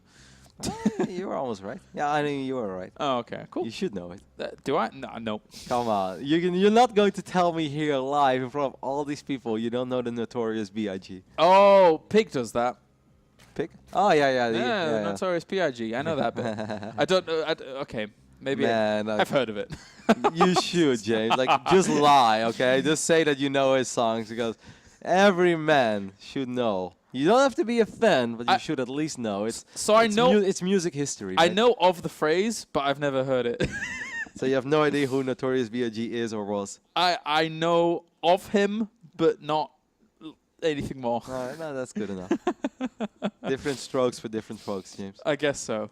You were almost right. Yeah, I mean, you were right. Oh, okay, cool. You should know it. Do I? No, nope. Come on. You're not going to tell me here live in front of all these people you don't know the notorious B.I.G. Oh, Pig does that. Pig? Oh, yeah. The notorious P.I.G. I know that bit. I don't know. Okay. Maybe Man, I've heard of it. You should, James. Like, just lie, okay? Just say that you know his songs, because every man should know. You don't have to be a fan, but you should at least know. It's music history. I right? know of the phrase, but I've never heard it. So you have no idea who Notorious B.I.G. is or was? I know of him, but not anything more. No, that's good enough. Different strokes for different folks, James. I guess so.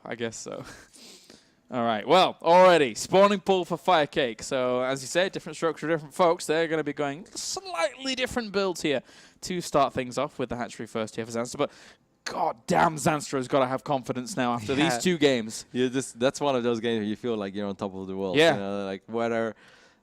All right, well, already, spawning pool for FireCake. So, as you said, different strokes for different folks. They're going to be going slightly different builds here to start things off with the hatchery first here for Zanster. But, god damn, Zanster has got to have confidence now after these 2 games. That's one of those games where you feel like you're on top of the world. Yeah. You know, like, whether...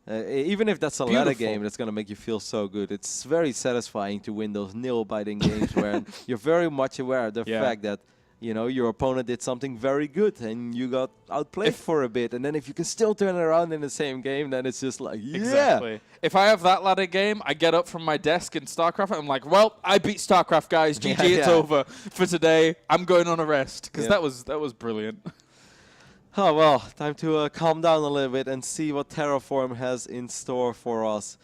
even if that's a ladder game, that's going to make you feel so good. It's very satisfying to win those nail-biting games where you're very much aware of the fact that, you know, your opponent did something very good and you got outplayed for a bit. And then if you can still turn it around in the same game, then it's just like, yeah. Exactly. If I have that ladder game, I get up from my desk in StarCraft and I'm like, well, I beat StarCraft, guys. GG, it's over for today. I'm going on a rest. Because that was brilliant. Oh, well, time to calm down a little bit and see what Terraform has in store for us.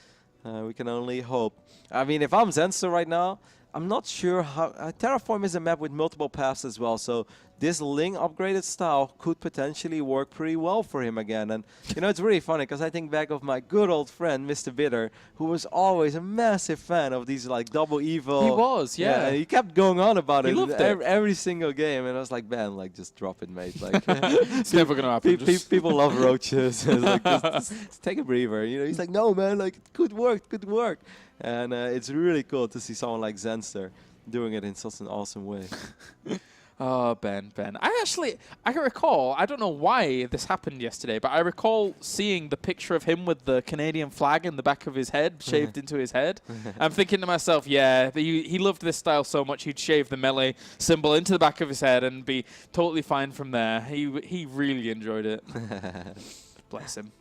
We can only hope. I mean, if I'm Zanster right now, I'm not sure how... Terraform is a map with multiple paths as well, so this Ling upgraded style could potentially work pretty well for him again. And, you know, it's really funny, because I think back of my good old friend, Mr. Bitter, who was always a massive fan of these, like, double evil... He was, yeah. And he kept going on about he it loved every single game, and I was like, man, like, just drop it, mate. Like, it's never going to happen. People love roaches. Like, just take a breather. You know, he's like, no, man, like, it could work. And it's really cool to see someone like Zanster doing it in such an awesome way. Oh, Ben. I can recall, I don't know why this happened yesterday, but I recall seeing the picture of him with the Canadian flag in the back of his head, shaved into his head. I'm thinking to myself, yeah, he loved this style so much, he'd shave the melee symbol into the back of his head and be totally fine from there. He really enjoyed it. Bless him.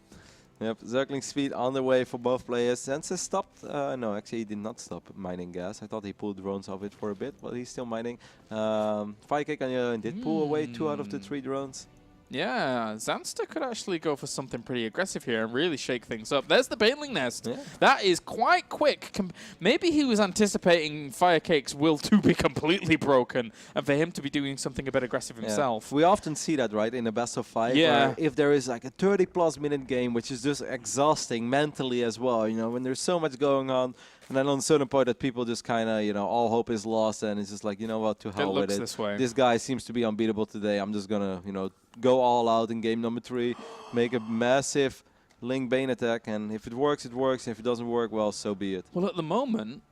Yep, Zergling speed on the way for both players. Zanster stopped. No, actually he did not stop mining gas. I thought he pulled drones off it for a bit, but he's still mining. FireCake on the other hand did pull away 2 out of the 3 drones. Yeah, Zanster could actually go for something pretty aggressive here and really shake things up. There's the Baneling Nest. Yeah. That is quite quick. Maybe he was anticipating FireCake's will to be completely broken and for him to be doing something a bit aggressive himself. We often see that, right, in a best of 5. Yeah. Where if there is like a 30+ minute game, which is just exhausting mentally as well, you know, when there's so much going on, and then on a certain point that people just kind of, you know, all hope is lost, and it's just like, you know what, to hell with it. This way. This guy seems to be unbeatable today. I'm just gonna, you know, go all out in game number 3, make a massive Link Bane attack, and if it works, it works. And if it doesn't work, well, so be it. Well, at the moment,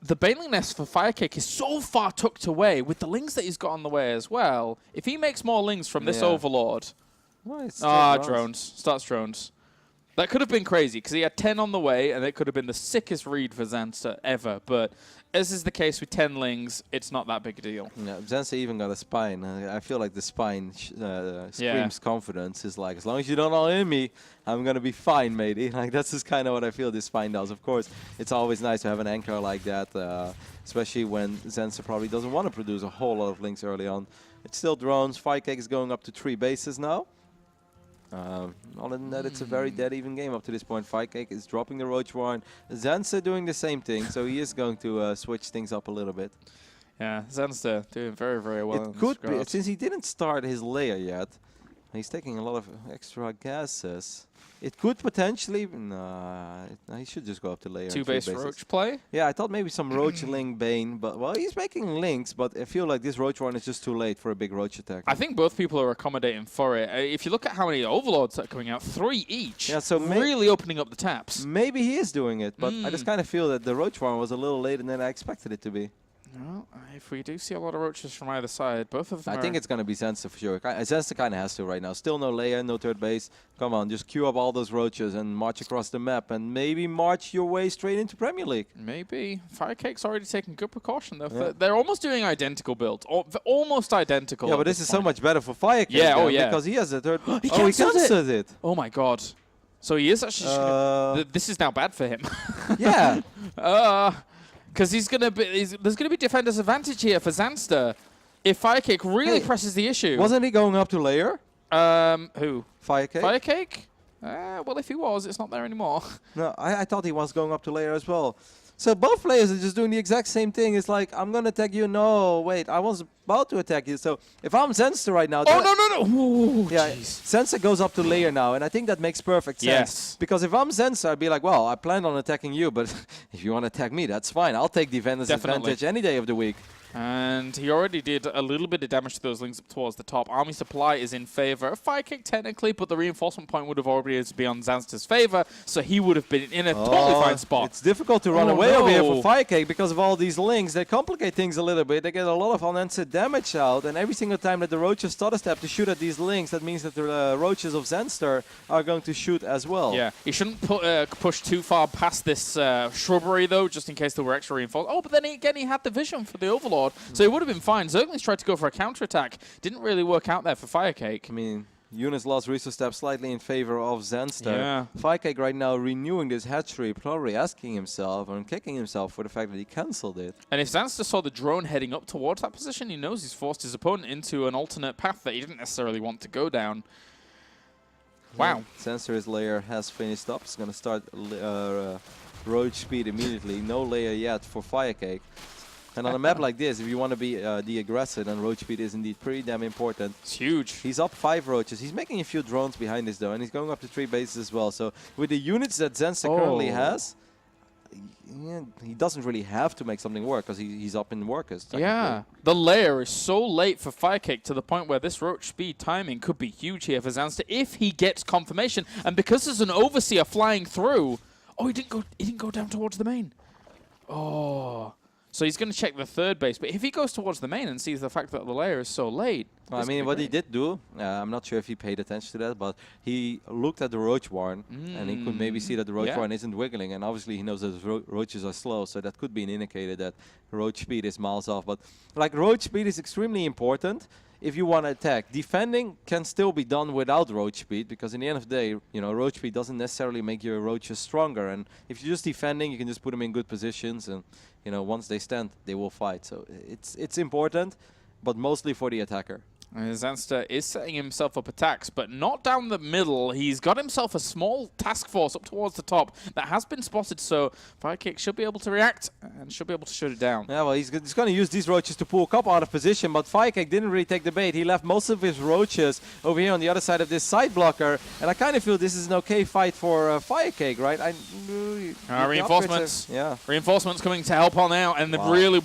the Baneling Nest for FireCake is so far tucked away with the lings that he's got on the way as well. If he makes more lings from this Overlord, drones. Starts drones. That could have been crazy because he had 10 on the way, and it could have been the sickest read for Zanster ever. But as is the case with 10 lings, it's not that big a deal. Yeah, Zanster even got a spine. I feel like the spine screams confidence. It's like, as long as you don't all in me, I'm going to be fine, matey. Like, that's just kind of what I feel this spine does. Of course, it's always nice to have an anchor like that, especially when Zanster probably doesn't want to produce a whole lot of links early on. It's still drones. FireCake is going up to 3 bases now. Other than that, it's a very dead even game up to this point. FireCake is dropping the Roach Warren. Zanster doing the same thing, so he is going to switch things up a little bit. Yeah, Zanster doing very, very well. It could be, since he didn't start his layer yet, he's taking a lot of extra gases. It could potentially... Nah, he should just go up to layer. 2-base Roach play? Yeah, I thought maybe some Roach Link Bane, but well, he's making links, but I feel like this Roach one is just too late for a big Roach attack. I think both people are accommodating for it. If you look at how many Overlords are coming out, 3 each. Yeah, so really opening up the taps. Maybe he is doing it, but I just kind of feel that the Roach one was a little later than I expected it to be. Well, if we do see a lot of roaches from either side, both of them I think it's going to be Zanster for sure. Zanster kind of has to right now. Still no layer, no 3rd base. Come on, just queue up all those roaches and march across the map and maybe march your way straight into Premier League. Maybe. FireCake's already taking good precaution, though. Yeah. They're almost doing identical builds. Almost identical. Yeah, but this is so much better for FireCake. Yeah, because he has a 3rd... he cancelled it! Oh my god. So he is actually... this is now bad for him. Yeah. Because there's going to be defender's advantage here for Zanster if FireCake really presses the issue. Wasn't he going up to layer? Who? FireCake? FireCake? Well, if he was, it's not there anymore. No, I thought he was going up to layer as well. So both players are just doing the exact same thing. It's like, I'm going to attack you. No, wait, I was about to attack you. So if I'm Zanster right now... Oh, no. Ooh, yeah, Zanster goes up to layer now, and I think that makes perfect sense. Yes. Because if I'm Zanster, I'd be like, well, I planned on attacking you, but if you want to attack me, that's fine. I'll take defender's advantage any day of the week. And he already did a little bit of damage to those links up towards the top. Army supply is in favor of FireCake technically, but the reinforcement point would have already been on Zanster's favor, so he would have been in a totally fine spot. It's difficult to run away over here for FireCake because of all these links. They complicate things a little bit. They get a lot of unanswered damage out, and every single time that the roaches stutter step to shoot at these links, that means that the roaches of Zanster are going to shoot as well. Yeah, he shouldn't push too far past this shrubbery though, just in case there were extra reinforcements. Oh, but then again, he had the vision for the Overlord. So it would have been fine. Zerglings tried to go for a counterattack. Didn't really work out there for FireCake. I mean, Eunice lost resource step slightly in favor of Zanster. Yeah. FireCake right now renewing this hatchery, probably asking himself and kicking himself for the fact that he cancelled it. And if Zanster saw the drone heading up towards that position, he knows he's forced his opponent into an alternate path that he didn't necessarily want to go down. Wow. Zanster's layer has finished up. It's going to start roach speed immediately. No layer yet for FireCake. And on a map like this, if you want to be the aggressor, then roach speed is indeed pretty damn important. It's huge. He's up 5 roaches. He's making a few drones behind this though, and he's going up to 3 bases as well. So with the units that Zanster currently has, he doesn't really have to make something work because he's up in workers. Yeah, the layer is so late for FireCake to the point where this roach speed timing could be huge here for Zanster if he gets confirmation. And because there's an overseer flying through, oh, he didn't go down towards the main. Oh. So he's going to check the 3rd base, but if he goes towards the main and sees the fact that the layer is so late... Well, I mean, what he did do, I'm not sure if he paid attention to that, but he looked at the roach warren, and he could maybe see that the roach warren isn't wiggling, and obviously he knows that roaches are slow, so that could be an indicator that roach speed is miles off. But like, roach speed is extremely important if you want to attack. Defending can still be done without roach speed, because in the end of the day, you know, roach speed doesn't necessarily make your roaches stronger, and if you're just defending, you can just put them in good positions, and you know, once they stand, they will fight. So it's important, but mostly for the attacker. Zanster is setting himself up attacks, but not down the middle. He's got himself a small task force up towards the top that has been spotted, so FireCake should be able to react and should be able to shut it down. Yeah, well, he's going to use these roaches to pull Cup out of position, but FireCake didn't really take the bait. He left most of his roaches over here on the other side of this side blocker, and I kind of feel this is an okay fight for FireCake, right? Reinforcements. Yeah. Reinforcements coming to help on out, and they're really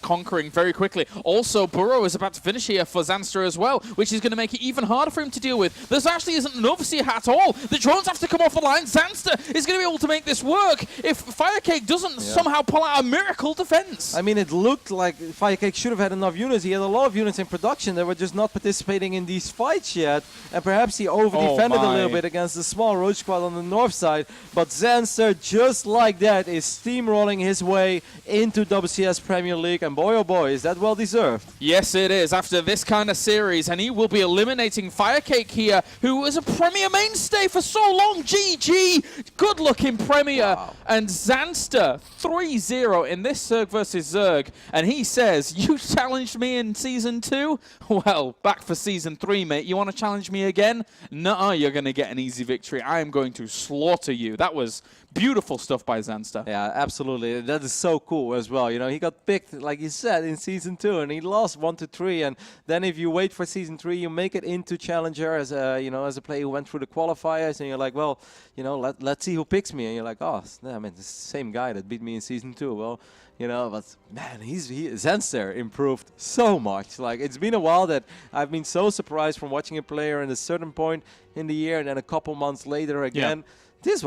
conquering very quickly. Also, Burrow is about to finish here for Zanster as well, which is going to make it even harder for him to deal with. There actually isn't an overseer at all. The drones have to come off the line. Zanster is going to be able to make this work if FireCake doesn't somehow pull out a miracle defense. I mean, it looked like FireCake should have had enough units. He had a lot of units in production that were just not participating in these fights yet, and perhaps he over-defended a little bit against the small roach squad on the north side, but Zanster, just like that, is steamrolling his way into WCS Premier League, and boy oh boy, is that well deserved. Yes, it is, after this kind of series, and he will be eliminating FireCake here, who was a Premier mainstay for so long. GG, good looking Premier. Wow. And Zanster 3-0 in this Zerg versus Zerg, and he says, you challenged me in Season 2? Well, back for Season 3, mate. You want to challenge me again? Nuh-uh, you're going to get an easy victory. I am going to slaughter you. That was beautiful stuff by Zanster. Yeah, absolutely. That is so cool as well. You know, he got picked, like you said, in Season 2, and he lost 1-3. And then if you wait for Season 3, you make it into Challenger as a, as a player who went through the qualifiers, and you're like, well, let's see who picks me. And you're like, oh, I mean, it's the same guy that beat me in Season 2. Well, but man, Zanster improved so much. Like, it's been a while that I've been so surprised from watching a player in a certain point in the year, and then a couple months later again. Yeah. This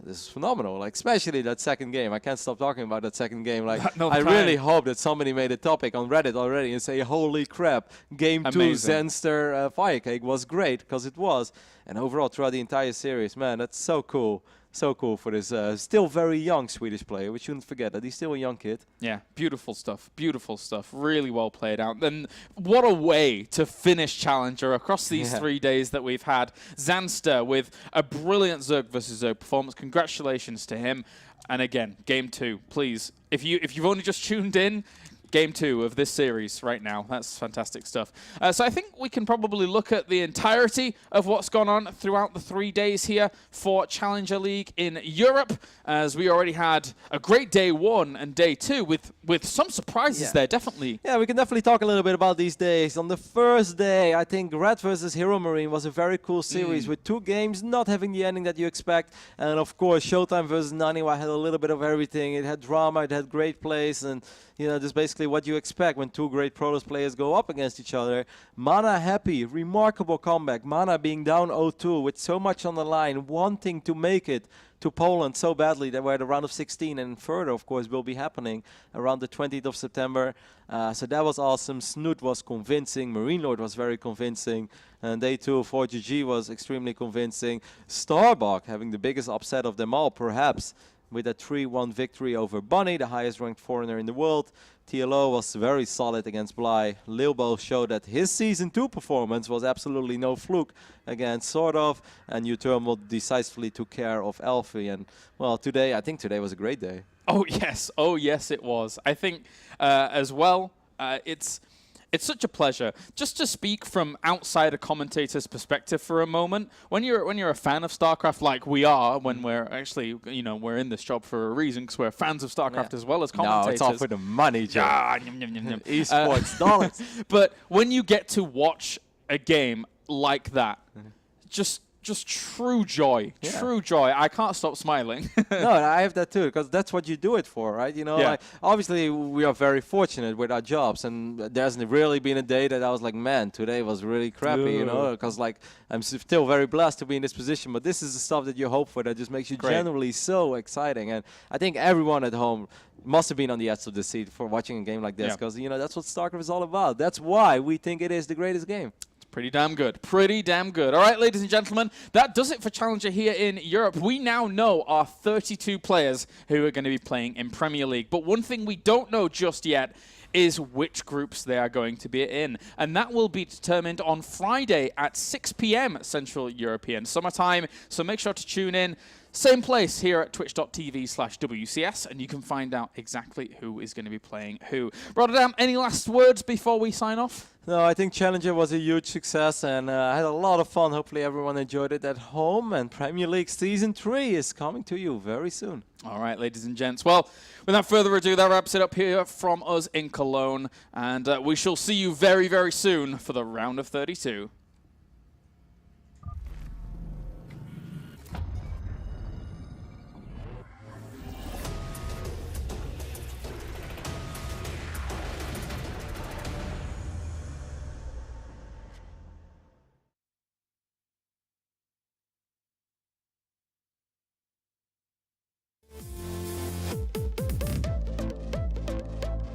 is phenomenal, like especially that second game. I can't stop talking about that second game. Like I really hope that somebody made a topic on Reddit already and say, holy crap, game 2 Zanster FireCake was great, because it was. And overall throughout the entire series, man, that's so cool. So cool for this still very young Swedish player. We shouldn't forget that he's still a young kid. Yeah, beautiful stuff. Beautiful stuff. Really well played out. Then what a way to finish Challenger across these 3 days that we've had. Zanster with a brilliant Zerg versus Zerg performance. Congratulations to him. And again, Game 2, please. If you've only just tuned in, Game 2 of this series right now. That's fantastic stuff. So I think we can probably look at the entirety of what's gone on throughout the 3 days here for Challenger League in Europe, as we already had a great day 1 and day 2 with some surprises there, definitely. Yeah, we can definitely talk a little bit about these days. On the first day, I think Red versus Hero Marine was a very cool series with 2 games not having the ending that you expect. And of course, Showtime versus Naniwa had a little bit of everything. It had drama, it had great plays, and just basically what you expect when 2 great Protoss players go up against each other. Mana happy, remarkable comeback. Mana being down 0-2 with so much on the line, wanting to make it to Poland so badly that we're at the round of 16, and further, of course, will be happening around the 20th of September. So that was awesome. Snoot was convincing. Marine Lord was very convincing. And day 2 for GG was extremely convincing. Starbuck having the biggest upset of them all, perhaps, with a 3-1 victory over Bunny, the highest ranked foreigner in the world. TLO was very solid against Bly. Lilbo showed that his Season 2 performance was absolutely no fluke against Sort of, and Uthermal decisively took care of Elfie. And, well, I think today was a great day. Oh, yes, it was. I think, as well, it's such a pleasure just to speak from outside a commentator's perspective for a moment. When you're a fan of StarCraft, like we are, when we're actually, we're in this job for a reason, because we're fans of StarCraft as well as commentators. No, it's all for the money, Joe. Esports dollars. But when you get to watch a game like that, just true joy, true joy. I can't stop smiling. No, I have that too, because that's what you do it for, right? Like, obviously we are very fortunate with our jobs, and there hasn't really been a day that I was like, man, today was really crappy, because like I'm still very blessed to be in this position, but this is the stuff that you hope for that just makes you generally so exciting. And I think everyone at home must have been on the edge of the seat for watching a game like this, because that's what StarCraft is all about. That's why we think it is the greatest game. Pretty damn good. Pretty damn good. All right, ladies and gentlemen, that does it for Challenger here in Europe. We now know our 32 players who are going to be playing in Premier League. But one thing we don't know just yet is which groups they are going to be in. And that will be determined on Friday at 6 p.m. Central European Summertime. So make sure to tune in. Same place here at twitch.tv/WCS, and you can find out exactly who is going to be playing who. Rotterdam, any last words before we sign off? No, I think Challenger was a huge success, and I had a lot of fun. Hopefully everyone enjoyed it at home, and Premier League Season 3 is coming to you very soon. All right, ladies and gents. Well, without further ado, that wraps it up here from us in Cologne, and we shall see you very, very soon for the round of 32.